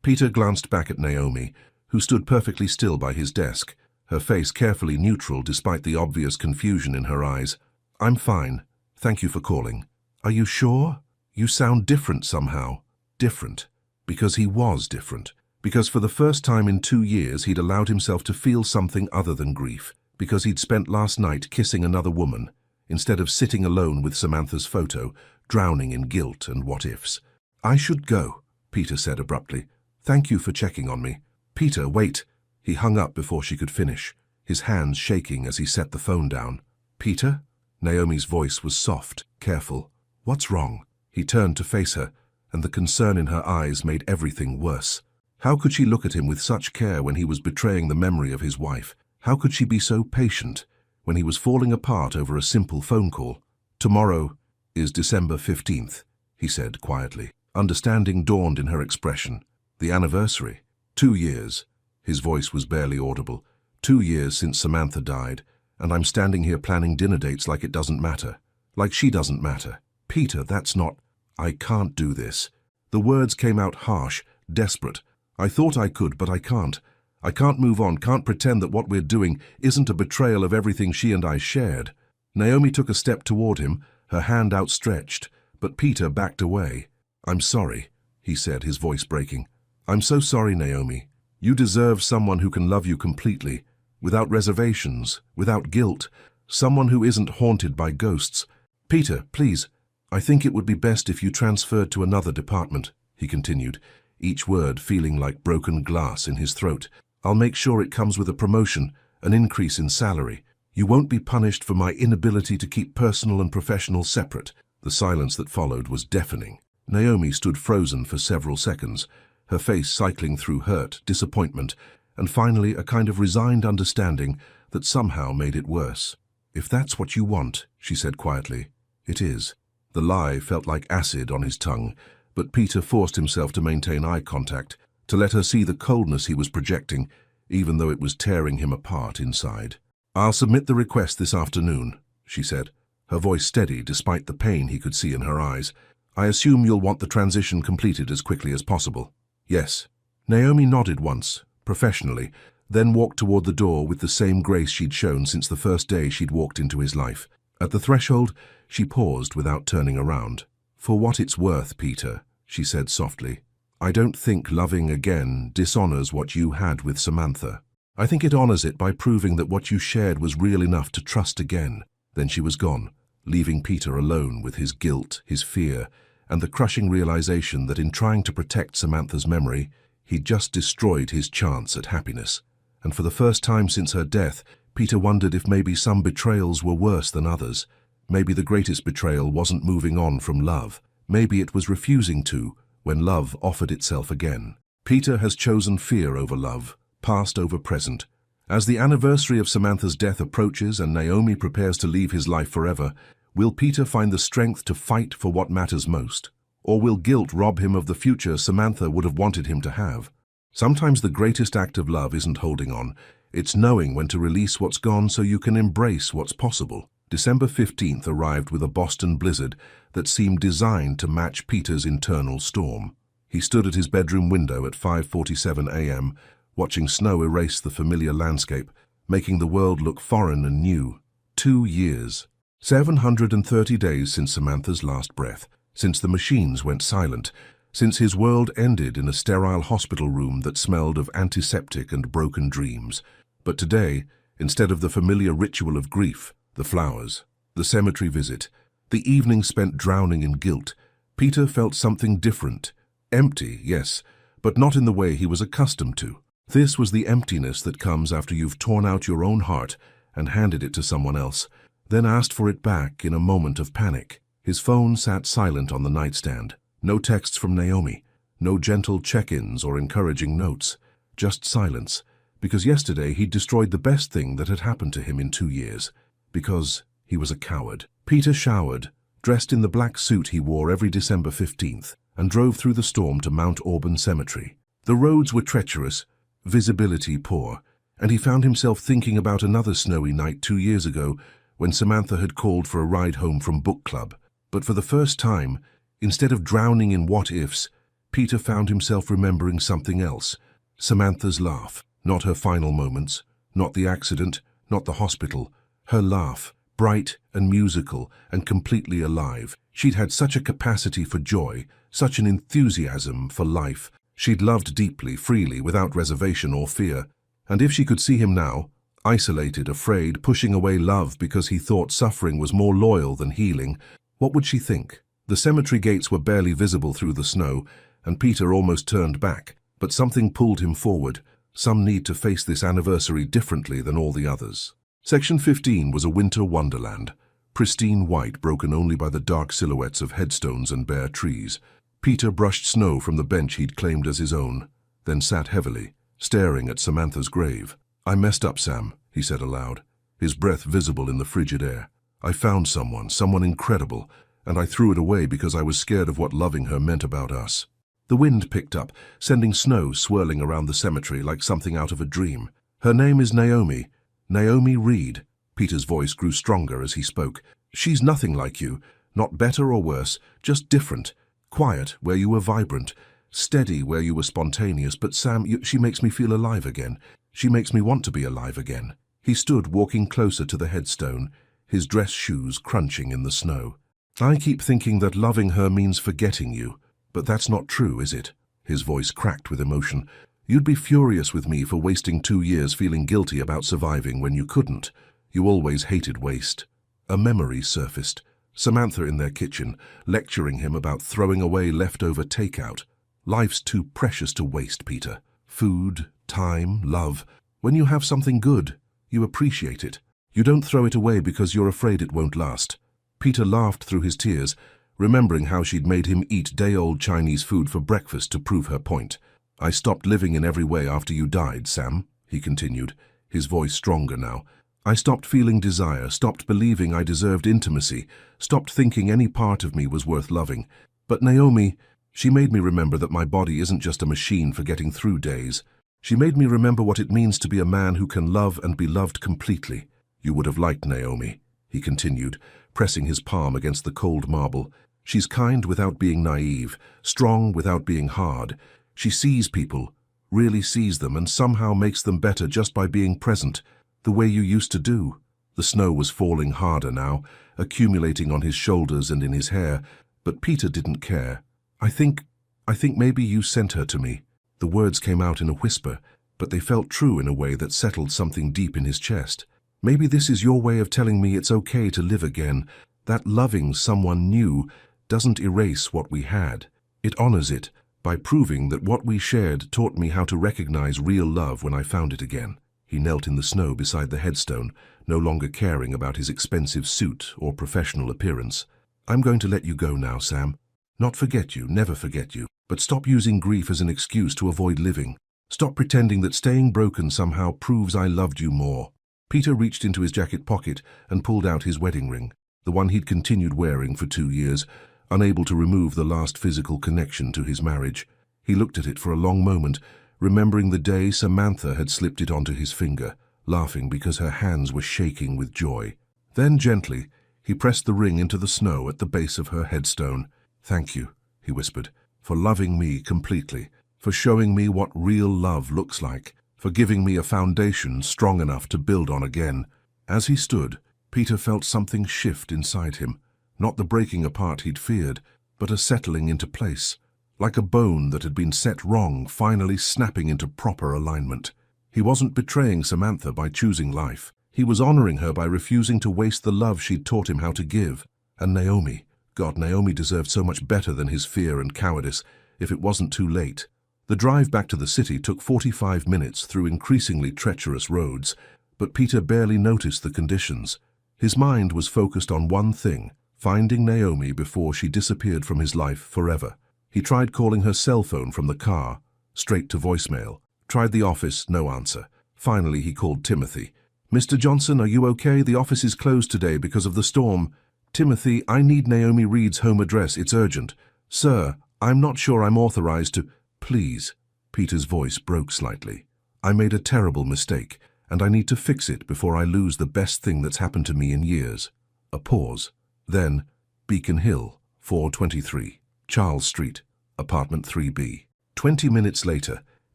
Peter glanced back at Naomi, who stood perfectly still by his desk, her face carefully neutral despite the obvious confusion in her eyes. "I'm fine. Thank you for calling." "Are you sure? You sound different somehow." Different. Because he was different. Because for the first time in 2 years he'd allowed himself to feel something other than grief. Because he'd spent last night kissing another woman, instead of sitting alone with Samantha's photo, drowning in guilt and what-ifs. "I should go," Peter said abruptly. "Thank you for checking on me." "Peter, wait." He hung up before she could finish, his hands shaking as he set the phone down. "Peter?" Naomi's voice was soft, careful. "What's wrong?" He turned to face her, and the concern in her eyes made everything worse. How could she look at him with such care when he was betraying the memory of his wife? How could she be so patient when he was falling apart over a simple phone call? "Tomorrow is December 15th, he said quietly. Understanding dawned in her expression. The anniversary. 2 years. His voice was barely audible. 2 years since Samantha died, and I'm standing here planning dinner dates like it doesn't matter. Like she doesn't matter. Peter, that's not... I can't do this. The words came out harsh, desperate. I thought I could, but I can't. I can't move on, can't pretend that what we're doing isn't a betrayal of everything she and I shared. Naomi took a step toward him, her hand outstretched, but Peter backed away. I'm sorry, he said, his voice breaking. I'm so sorry, Naomi. You deserve someone who can love you completely, without reservations, without guilt, someone who isn't haunted by ghosts. Peter, please, I think it would be best if you transferred to another department, he continued, each word feeling like broken glass in his throat. I'll make sure it comes with a promotion, an increase in salary. You won't be punished for my inability to keep personal and professional separate. The silence that followed was deafening. Naomi stood frozen for several seconds, her face cycling through hurt, disappointment, and finally a kind of resigned understanding that somehow made it worse. If that's what you want, she said quietly, it is. The lie felt like acid on his tongue, but Peter forced himself to maintain eye contact, to let her see the coldness he was projecting, even though it was tearing him apart inside. I'll submit the request this afternoon, she said, her voice steady despite the pain he could see in her eyes. I assume you'll want the transition completed as quickly as possible. Yes. Naomi nodded once, professionally, then walked toward the door with the same grace she'd shown since the first day she'd walked into his life. At the threshold, she paused without turning around. For what it's worth, Peter, she said softly, I don't think loving again dishonors what you had with Samantha. I think it honors it by proving that what you shared was real enough to trust again. Then she was gone, leaving Peter alone with his guilt, his fear, and the crushing realization that in trying to protect Samantha's memory, he'd just destroyed his chance at happiness. And for the first time since her death, Peter wondered if maybe some betrayals were worse than others. Maybe the greatest betrayal wasn't moving on from love. Maybe it was refusing to, when love offered itself again. Peter has chosen fear over love, past over present. As the anniversary of Samantha's death approaches and Naomi prepares to leave his life forever, will Peter find the strength to fight for what matters most? Or will guilt rob him of the future Samantha would have wanted him to have? Sometimes the greatest act of love isn't holding on, it's knowing when to release what's gone so you can embrace what's possible. December 15th arrived with a Boston blizzard that seemed designed to match Peter's internal storm. He stood at his bedroom window at 5:47 a.m., watching snow erase the familiar landscape, making the world look foreign and new. 2 years. 730 days since Samantha's last breath, since the machines went silent, since his world ended in a sterile hospital room that smelled of antiseptic and broken dreams. But today, instead of the familiar ritual of grief, the flowers, the cemetery visit, the evening spent drowning in guilt, Peter felt something different. Empty, yes, but not in the way he was accustomed to. This was the emptiness that comes after you've torn out your own heart and handed it to someone else, then asked for it back in a moment of panic. His phone sat silent on the nightstand. No texts from Naomi, no gentle check-ins or encouraging notes, just silence, because yesterday he'd destroyed the best thing that had happened to him in 2 years. Because he was a coward. Peter showered, dressed in the black suit he wore every December 15th, and drove through the storm to Mount Auburn Cemetery. The roads were treacherous, visibility poor, and he found himself thinking about another snowy night 2 years ago when Samantha had called for a ride home from book club. But for the first time, instead of drowning in what-ifs, Peter found himself remembering something else. Samantha's laugh, not her final moments, not the accident, not the hospital. Her laugh, bright and musical and completely alive. She'd had such a capacity for joy, such an enthusiasm for life. She'd loved deeply, freely, without reservation or fear. And if she could see him now, isolated, afraid, pushing away love because he thought suffering was more loyal than healing, what would she think? The cemetery gates were barely visible through the snow, and Peter almost turned back. But something pulled him forward, some need to face this anniversary differently than all the others. Section 15 was a winter wonderland, pristine white broken only by the dark silhouettes of headstones and bare trees. Peter brushed snow from the bench he'd claimed as his own, then sat heavily, staring at Samantha's grave. I messed up, Sam, he said aloud, his breath visible in the frigid air. I found someone incredible, and I threw it away because I was scared of what loving her meant about us. The wind picked up, sending snow swirling around the cemetery like something out of a dream. Her name is Naomi. Naomi Reed. Peter's voice grew stronger as he spoke. She's nothing like you, not better or worse, just different. Quiet where you were vibrant, steady where you were spontaneous, but Sam, she makes me feel alive again. She makes me want to be alive again. He stood walking closer to the headstone, his dress shoes crunching in the snow. I keep thinking that loving her means forgetting you, but that's not true, is it? His voice cracked with emotion. You'd be furious with me for wasting 2 years feeling guilty about surviving when you couldn't. You always hated waste. A memory surfaced. Samantha in their kitchen, lecturing him about throwing away leftover takeout. Life's too precious to waste, Peter. Food, time, love. When you have something good, you appreciate it. You don't throw it away because you're afraid it won't last. Peter laughed through his tears, remembering how she'd made him eat day-old Chinese food for breakfast to prove her point. I stopped living in every way after you died, Sam, he continued, his voice stronger now. I stopped feeling desire, stopped believing I deserved intimacy, stopped thinking any part of me was worth loving. But Naomi, she made me remember that my body isn't just a machine for getting through days. She made me remember what it means to be a man who can love and be loved completely. You would have liked Naomi, he continued, pressing his palm against the cold marble. She's kind without being naive, strong without being hard. She sees people, really sees them, and somehow makes them better just by being present, the way you used to do. The snow was falling harder now, accumulating on his shoulders and in his hair, but Peter didn't care. I think maybe you sent her to me. The words came out in a whisper, but they felt true in a way that settled something deep in his chest. Maybe this is your way of telling me it's okay to live again, that loving someone new doesn't erase what we had. It honors it, by proving that what we shared taught me how to recognize real love when I found it again. He knelt in the snow beside the headstone, no longer caring about his expensive suit or professional appearance. I'm going to let you go now, Sam. Not forget you, never forget you, but stop using grief as an excuse to avoid living. Stop pretending that staying broken somehow proves I loved you more. Peter reached into his jacket pocket and pulled out his wedding ring, the one he'd continued wearing for 2 years, unable to remove the last physical connection to his marriage. He looked at it for a long moment, remembering the day Samantha had slipped it onto his finger, laughing because her hands were shaking with joy. Then gently, he pressed the ring into the snow at the base of her headstone. Thank you, he whispered, for loving me completely, for showing me what real love looks like, for giving me a foundation strong enough to build on again. As he stood, Peter felt something shift inside him, not the breaking apart he'd feared, but a settling into place, like a bone that had been set wrong finally snapping into proper alignment. He wasn't betraying Samantha by choosing life. He was honoring her by refusing to waste the love she'd taught him how to give. And Naomi, God, Naomi deserved so much better than his fear and cowardice, if it wasn't too late. The drive back to the city took 45 minutes through increasingly treacherous roads, but Peter barely noticed the conditions. His mind was focused on one thing, finding Naomi before she disappeared from his life forever. He tried calling her cell phone from the car, straight to voicemail. Tried the office, no answer. Finally, he called Timothy. Mr. Johnson, are you okay? The office is closed today because of the storm. Timothy, I need Naomi Reed's home address. It's urgent. Sir, I'm not sure I'm authorized to... Please. Peter's voice broke slightly. I made a terrible mistake, and I need to fix it before I lose the best thing that's happened to me in years. A pause. Then, Beacon Hill, 423, Charles Street, apartment 3B. 20 minutes later,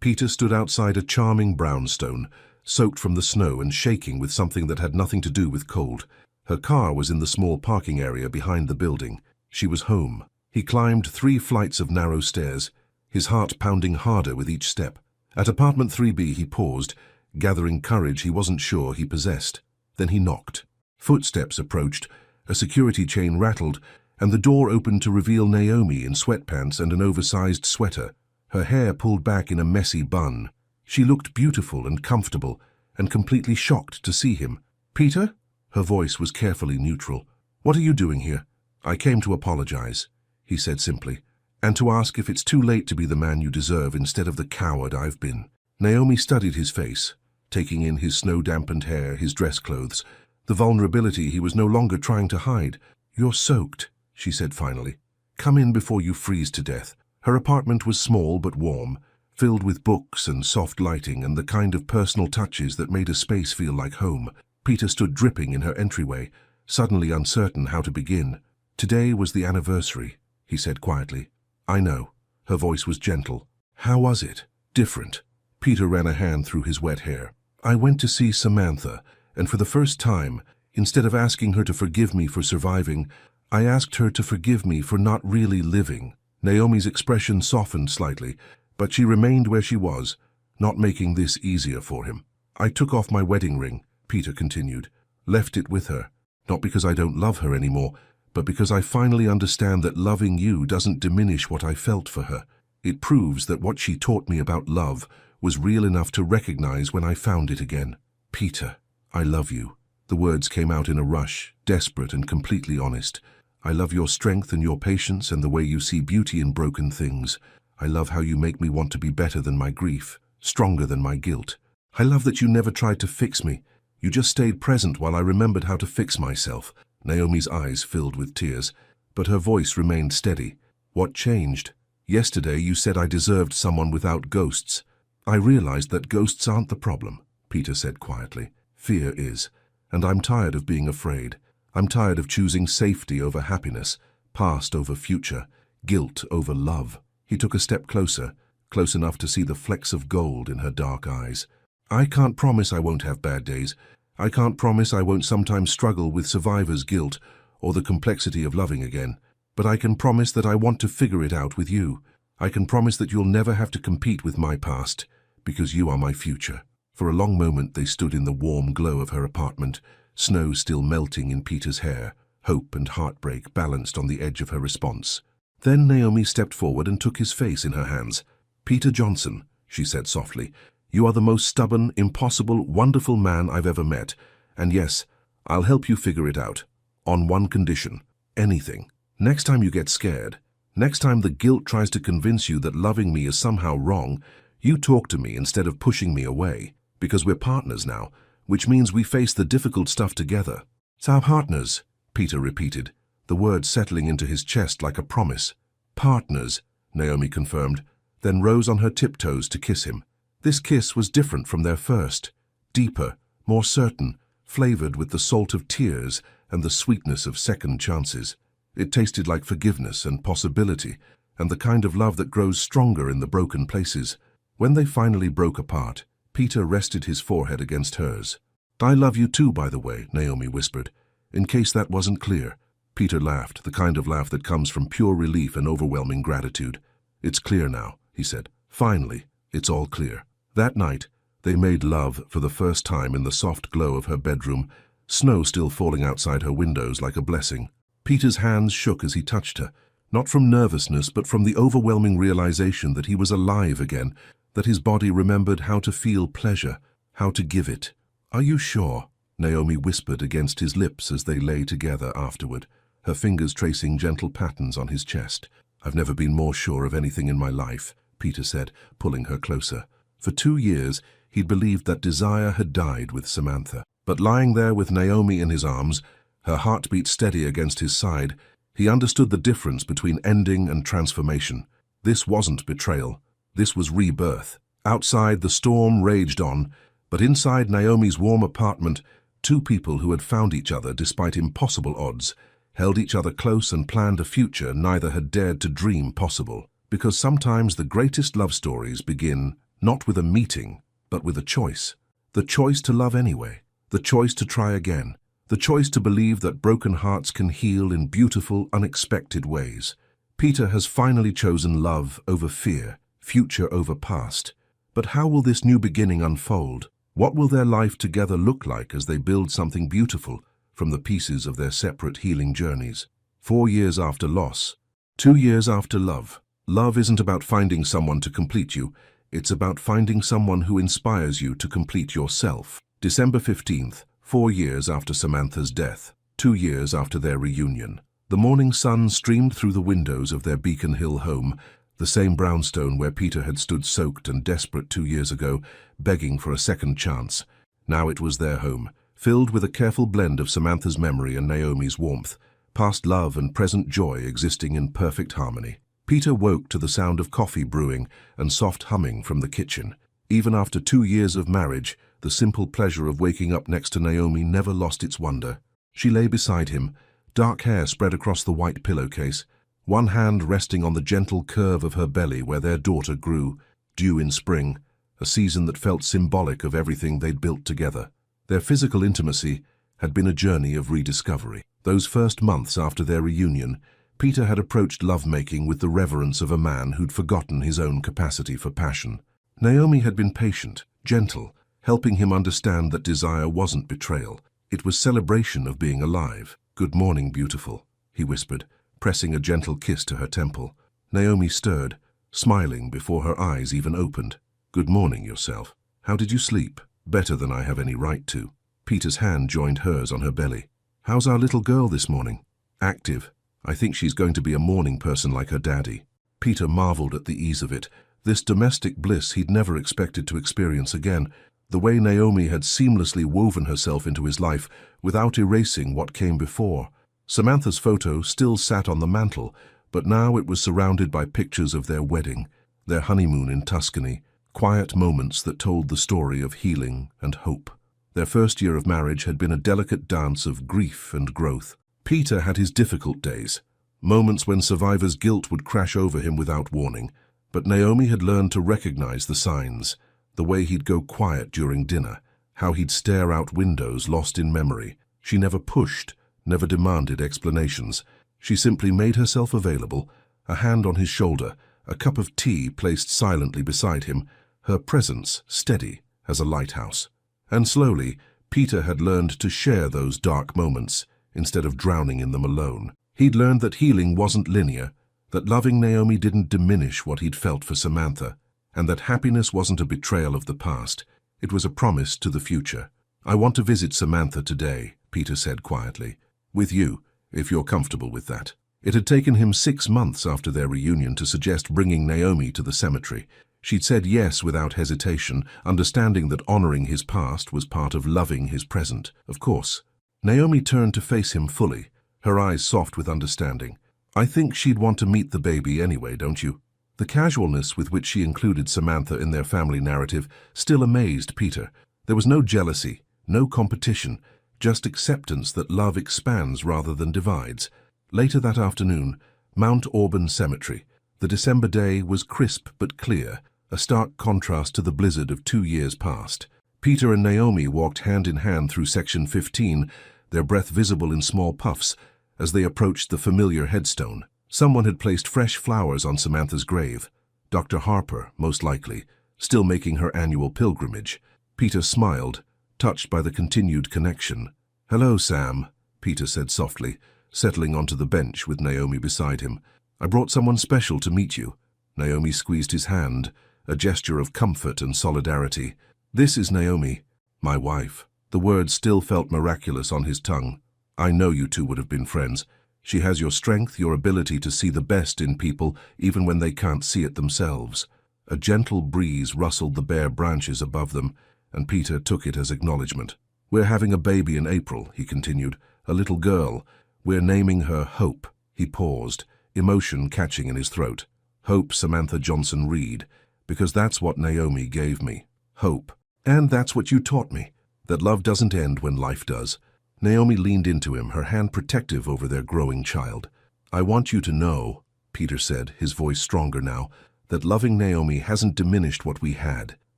Peter stood outside a charming brownstone, soaked from the snow and shaking with something that had nothing to do with cold. Her car was in the small parking area behind the building. She was home. He climbed 3 flights of narrow stairs, his heart pounding harder with each step. At apartment 3B he paused, gathering courage he wasn't sure he possessed. Then he knocked. Footsteps approached, a security chain rattled, and the door opened to reveal Naomi in sweatpants and an oversized sweater, her hair pulled back in a messy bun. She looked beautiful and comfortable, and completely shocked to see him. Peter? Her voice was carefully neutral. What are you doing here? I came to apologize, he said simply, and to ask if it's too late to be the man you deserve instead of the coward I've been. Naomi studied his face, taking in his snow-dampened hair, his dress clothes, the vulnerability he was no longer trying to hide. You're soaked, she said finally. "Come in before you freeze to death." Her apartment was small but warm, filled with books and soft lighting and the kind of personal touches that made a space feel like home. Peter stood dripping in her entryway, suddenly uncertain how to begin. "Today was the anniversary," he said quietly. "I know." Her voice was gentle. "How was it? Different?" Peter ran a hand through his wet hair. "I went to see Samantha, and for the first time, instead of asking her to forgive me for surviving, I asked her to forgive me for not really living." Naomi's expression softened slightly, but she remained where she was, not making this easier for him. "I took off my wedding ring," Peter continued, "left it with her, not because I don't love her anymore, but because I finally understand that loving you doesn't diminish what I felt for her. It proves that what she taught me about love was real enough to recognize when I found it again. Peter, I love you." The words came out in a rush, desperate and completely honest. "I love your strength and your patience and the way you see beauty in broken things. I love how you make me want to be better than my grief, stronger than my guilt. I love that you never tried to fix me. You just stayed present while I remembered how to fix myself." Naomi's eyes filled with tears, but her voice remained steady. "What changed? Yesterday you said I deserved someone without ghosts." "I realized that ghosts aren't the problem," Peter said quietly. "Fear is. And I'm tired of being afraid. I'm tired of choosing safety over happiness, past over future, guilt over love." He took a step closer, close enough to see the flecks of gold in her dark eyes. "I can't promise I won't have bad days. I can't promise I won't sometimes struggle with survivor's guilt or the complexity of loving again. But I can promise that I want to figure it out with you. I can promise that you'll never have to compete with my past, because you are my future." For a long moment they stood in the warm glow of her apartment, snow still melting in Peter's hair, hope and heartbreak balanced on the edge of her response. Then Naomi stepped forward and took his face in her hands. "Peter Johnson," she said softly, "you are the most stubborn, impossible, wonderful man I've ever met. And yes, I'll help you figure it out. On one condition. Anything. Next time you get scared, next time the guilt tries to convince you that loving me is somehow wrong, you talk to me instead of pushing me away. Because we're partners now, which means we face the difficult stuff together." "So partners," Peter repeated, the words settling into his chest like a promise. "Partners," Naomi confirmed, then rose on her tiptoes to kiss him. This kiss was different from their first, deeper, more certain, flavored with the salt of tears and the sweetness of second chances. It tasted like forgiveness and possibility, and the kind of love that grows stronger in the broken places. When they finally broke apart, Peter rested his forehead against hers. "I love you too, by the way," Naomi whispered, "in case that wasn't clear." Peter laughed, the kind of laugh that comes from pure relief and overwhelming gratitude. "It's clear now," he said. "Finally, it's all clear." That night, they made love for the first time in the soft glow of her bedroom, snow still falling outside her windows like a blessing. Peter's hands shook as he touched her, not from nervousness but from the overwhelming realization that he was alive again, that his body remembered how to feel pleasure, how to give it. "Are you sure?" Naomi whispered against his lips as they lay together afterward, her fingers tracing gentle patterns on his chest. "I've never been more sure of anything in my life," Peter said, pulling her closer. For 2 years, he'd believed that desire had died with Samantha. But lying there with Naomi in his arms, her heartbeat steady against his side, he understood the difference between ending and transformation. This wasn't betrayal. This was rebirth. Outside, the storm raged on, but inside Naomi's warm apartment, two people who had found each other despite impossible odds, held each other close and planned a future neither had dared to dream possible. Because sometimes the greatest love stories begin not with a meeting, but with a choice. The choice to love anyway. The choice to try again. The choice to believe that broken hearts can heal in beautiful, unexpected ways. Peter has finally chosen love over fear, future over past. But how will this new beginning unfold? What will their life together look like as they build something beautiful from the pieces of their separate healing journeys? 4 years after loss, 2 years after love. Love isn't about finding someone to complete you. It's about finding someone who inspires you to complete yourself. December 15th, 4 years after Samantha's death, 2 years after their reunion. The morning sun streamed through the windows of their Beacon Hill home, the same brownstone where Peter had stood soaked and desperate 2 years ago, begging for a second chance. Now it was their home, filled with a careful blend of Samantha's memory and Naomi's warmth, past love and present joy existing in perfect harmony. Peter woke to the sound of coffee brewing and soft humming from the kitchen. Even after 2 years of marriage, the simple pleasure of waking up next to Naomi never lost its wonder. She lay beside him, dark hair spread across the white pillowcase, one hand resting on the gentle curve of her belly where their daughter grew, due in spring, a season that felt symbolic of everything they'd built together. Their physical intimacy had been a journey of rediscovery. Those first months after their reunion, Peter had approached lovemaking with the reverence of a man who'd forgotten his own capacity for passion. Naomi had been patient, gentle, helping him understand that desire wasn't betrayal. It was celebration of being alive. "Good morning, beautiful," he whispered, pressing a gentle kiss to her temple. Naomi stirred, smiling before her eyes even opened. "Good morning yourself. How did you sleep?" "Better than I have any right to." Peter's hand joined hers on her belly. "How's our little girl this morning?" "Active. I think she's going to be a morning person like her daddy." Peter marveled at the ease of it, this domestic bliss he'd never expected to experience again, the way Naomi had seamlessly woven herself into his life without erasing what came before. Samantha's photo still sat on the mantel, but now it was surrounded by pictures of their wedding, their honeymoon in Tuscany, quiet moments that told the story of healing and hope. Their first year of marriage had been a delicate dance of grief and growth. Peter had his difficult days, moments when survivor's guilt would crash over him without warning, but Naomi had learned to recognize the signs, the way he'd go quiet during dinner, how he'd stare out windows lost in memory. She never pushed, never demanded explanations. She simply made herself available, a hand on his shoulder, a cup of tea placed silently beside him, her presence steady as a lighthouse. And slowly, Peter had learned to share those dark moments instead of drowning in them alone. He'd learned that healing wasn't linear, that loving Naomi didn't diminish what he'd felt for Samantha, and that happiness wasn't a betrayal of the past. It was a promise to the future. "I want to visit Samantha today," Peter said quietly. "With you, if you're comfortable with that." It had taken him 6 months after their reunion to suggest bringing Naomi to the cemetery. She'd said yes without hesitation, understanding that honoring his past was part of loving his present. Of course. Naomi turned to face him fully, her eyes soft with understanding. "I think she'd want to meet the baby anyway, don't you?" The casualness with which she included Samantha in their family narrative still amazed Peter. There was no jealousy, no competition, just acceptance that love expands rather than divides. Later that afternoon, Mount Auburn Cemetery. The December day was crisp but clear, a stark contrast to the blizzard of 2 years past. Peter and Naomi walked hand in hand through Section 15, their breath visible in small puffs, as they approached the familiar headstone. Someone had placed fresh flowers on Samantha's grave. Dr. Harper, most likely, still making her annual pilgrimage. Peter smiled, touched by the continued connection. "Hello, Sam," Peter said softly, settling onto the bench with Naomi beside him. "I brought someone special to meet you." Naomi squeezed his hand, a gesture of comfort and solidarity. "This is Naomi, my wife." The words still felt miraculous on his tongue. "I know you two would have been friends. She has your strength, your ability to see the best in people, even when they can't see it themselves." A gentle breeze rustled the bare branches above them, and Peter took it as acknowledgement. "We're having a baby in April," he continued, "a little girl. We're naming her Hope." He paused, emotion catching in his throat. "Hope Samantha Johnson Reed, because that's what Naomi gave me. Hope. And that's what you taught me, that love doesn't end when life does." Naomi leaned into him, her hand protective over their growing child. "I want you to know," Peter said, his voice stronger now, "that loving Naomi hasn't diminished what we had.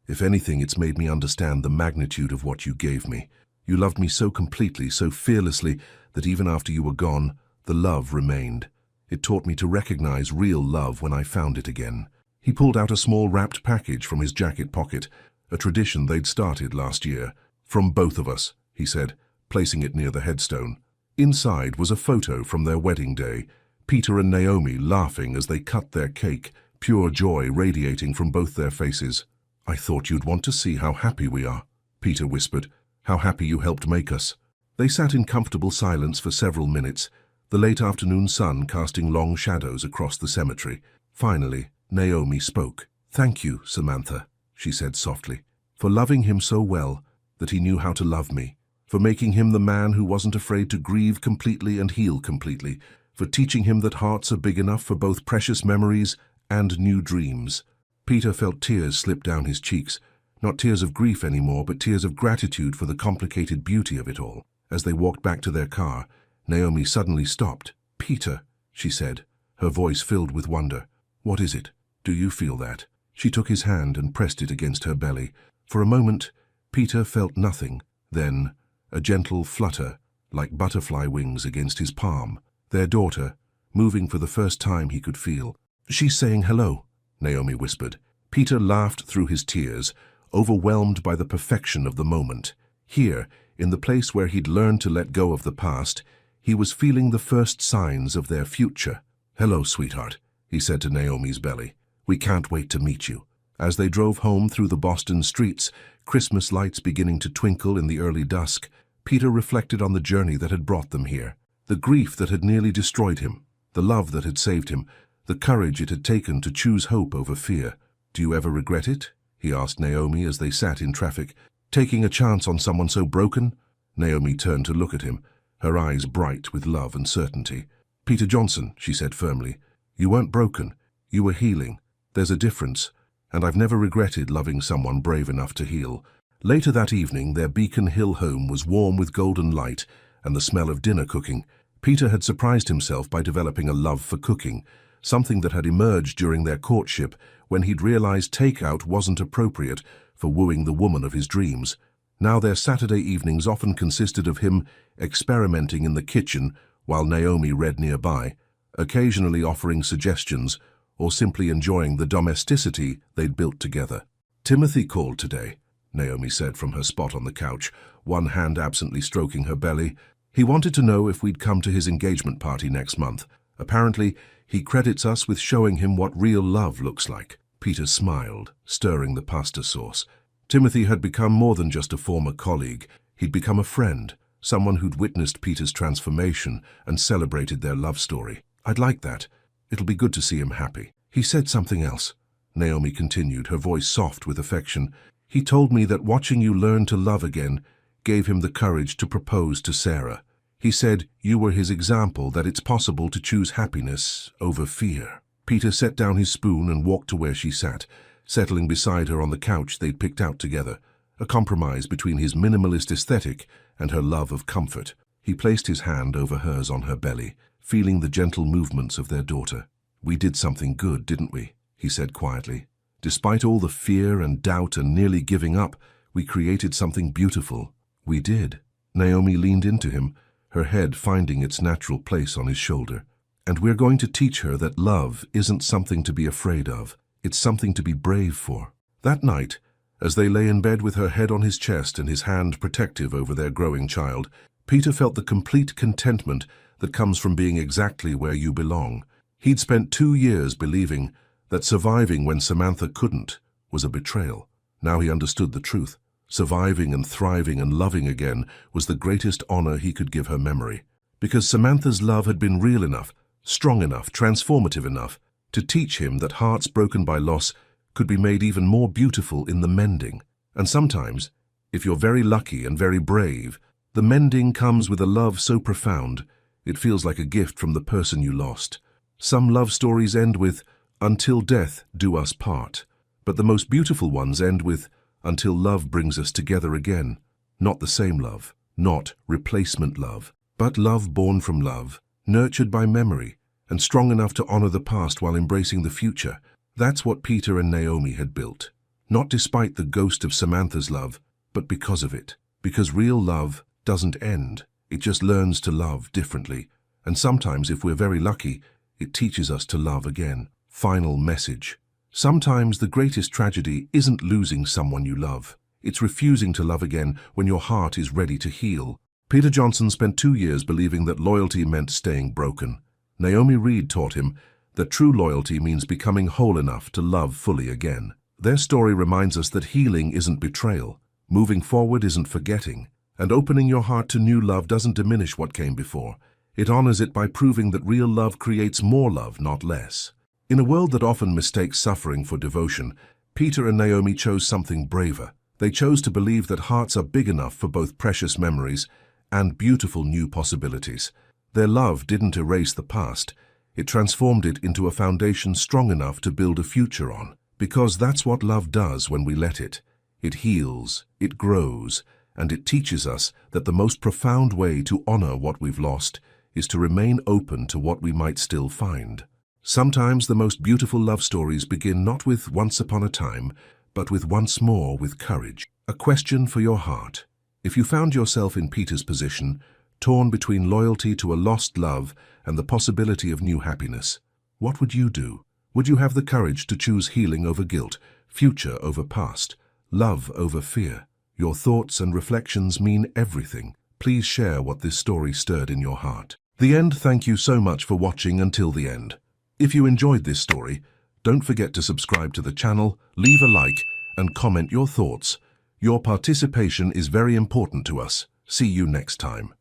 If anything, it's made me understand the magnitude of what you gave me. You loved me so completely, so fearlessly, that even after you were gone, the love remained. It taught me to recognize real love when I found it again." He pulled out a small wrapped package from his jacket pocket, a tradition they'd started last year. "From both of us," he said, placing it near the headstone. Inside was a photo from their wedding day, Peter and Naomi laughing as they cut their cake, pure joy radiating from both their faces. "I thought you'd want to see how happy we are," Peter whispered, "how happy you helped make us." They sat in comfortable silence for several minutes, the late afternoon sun casting long shadows across the cemetery. Finally, Naomi spoke. "Thank you, Samantha," she said softly, "for loving him so well that he knew how to love me, for making him the man who wasn't afraid to grieve completely and heal completely, for teaching him that hearts are big enough for both precious memories and new dreams. Peter felt tears slip down his cheeks, not tears of grief anymore, but tears of gratitude for the complicated beauty of it all. As they walked back to their car, Naomi suddenly stopped. "Peter," she said, her voice filled with wonder. "What is it? Do you feel that?" She took his hand and pressed it against her belly. For a moment, Peter felt nothing. Then, a gentle flutter, like butterfly wings against his palm. Their daughter, moving for the first time he could feel. "She's saying hello," Naomi whispered. Peter laughed through his tears, overwhelmed by the perfection of the moment. Here, in the place where he'd learned to let go of the past, he was feeling the first signs of their future. "Hello, sweetheart," he said to Naomi's belly. "We can't wait to meet you." As they drove home through the Boston streets, Christmas lights beginning to twinkle in the early dusk, Peter reflected on the journey that had brought them here. The grief that had nearly destroyed him, the love that had saved him, the courage it had taken to choose hope over fear. "Do you ever regret it?" he asked Naomi as they sat in traffic. "Taking a chance on someone so broken?" Naomi turned to look at him, her eyes bright with love and certainty. "Peter Johnson," she said firmly, "you weren't broken. You were healing. There's a difference, and I've never regretted loving someone brave enough to heal." Later that evening, their Beacon Hill home was warm with golden light and the smell of dinner cooking. Peter had surprised himself by developing a love for cooking, something that had emerged during their courtship when he'd realized takeout wasn't appropriate for wooing the woman of his dreams. Now their Saturday evenings often consisted of him experimenting in the kitchen while Naomi read nearby, occasionally offering suggestions or simply enjoying the domesticity they'd built together. "Timothy called today," Naomi said from her spot on the couch, one hand absently stroking her belly. "He wanted to know if we'd come to his engagement party next month. Apparently, he credits us with showing him what real love looks like." Peter smiled, stirring the pasta sauce. Timothy had become more than just a former colleague. He'd become a friend, someone who'd witnessed Peter's transformation and celebrated their love story. "I'd like that. It'll be good to see him happy." "He said something else," Naomi continued, her voice soft with affection. "He told me that watching you learn to love again gave him the courage to propose to Sarah. He said you were his example, that it's possible to choose happiness over fear." Peter set down his spoon and walked to where she sat, settling beside her on the couch they'd picked out together, a compromise between his minimalist aesthetic and her love of comfort. He placed his hand over hers on her belly, feeling the gentle movements of their daughter. "We did something good, didn't we?" he said quietly. "Despite all the fear and doubt and nearly giving up, we created something beautiful." "We did." Naomi leaned into him, her head finding its natural place on his shoulder. "And we're going to teach her that love isn't something to be afraid of. It's something to be brave for." That night, as they lay in bed with her head on his chest and his hand protective over their growing child, Peter felt the complete contentment that comes from being exactly where you belong. He'd spent 2 years believing that surviving when Samantha couldn't was a betrayal. Now he understood the truth. Surviving and thriving and loving again was the greatest honor he could give her memory. Because Samantha's love had been real enough, strong enough, transformative enough to teach him that hearts broken by loss could be made even more beautiful in the mending. And sometimes, if you're very lucky and very brave, the mending comes with a love so profound, it feels like a gift from the person you lost. Some love stories end with, "Until death do us part," but the most beautiful ones end with, "Until love brings us together again." Not the same love, not replacement love, but love born from love, nurtured by memory, and strong enough to honor the past while embracing the future. That's what Peter and Naomi had built. Not despite the ghost of Samantha's love, but because of it. Because real love doesn't end. It just learns to love differently. And sometimes, if we're very lucky, it teaches us to love again. Final message. Sometimes the greatest tragedy isn't losing someone you love. It's refusing to love again when your heart is ready to heal. Peter Johnson spent 2 years believing that loyalty meant staying broken. Naomi Reed taught him that true loyalty means becoming whole enough to love fully again. Their story reminds us that healing isn't betrayal, moving forward isn't forgetting, and opening your heart to new love doesn't diminish what came before. It honors it by proving that real love creates more love, not less. In a world that often mistakes suffering for devotion, Peter and Naomi chose something braver. They chose to believe that hearts are big enough for both precious memories and beautiful new possibilities. Their love didn't erase the past. It transformed it into a foundation strong enough to build a future on. Because that's what love does when we let it. It heals, it grows, and it teaches us that the most profound way to honor what we've lost is to remain open to what we might still find. Sometimes the most beautiful love stories begin not with once upon a time, but with once more with courage. A question for your heart. If you found yourself in Peter's position, torn between loyalty to a lost love and the possibility of new happiness, what would you do? Would you have the courage to choose healing over guilt, future over past, love over fear? Your thoughts and reflections mean everything. Please share what this story stirred in your heart. The end. Thank you so much for watching until the end. If you enjoyed this story, don't forget to subscribe to the channel, leave a like, and comment your thoughts. Your participation is very important to us. See you next time.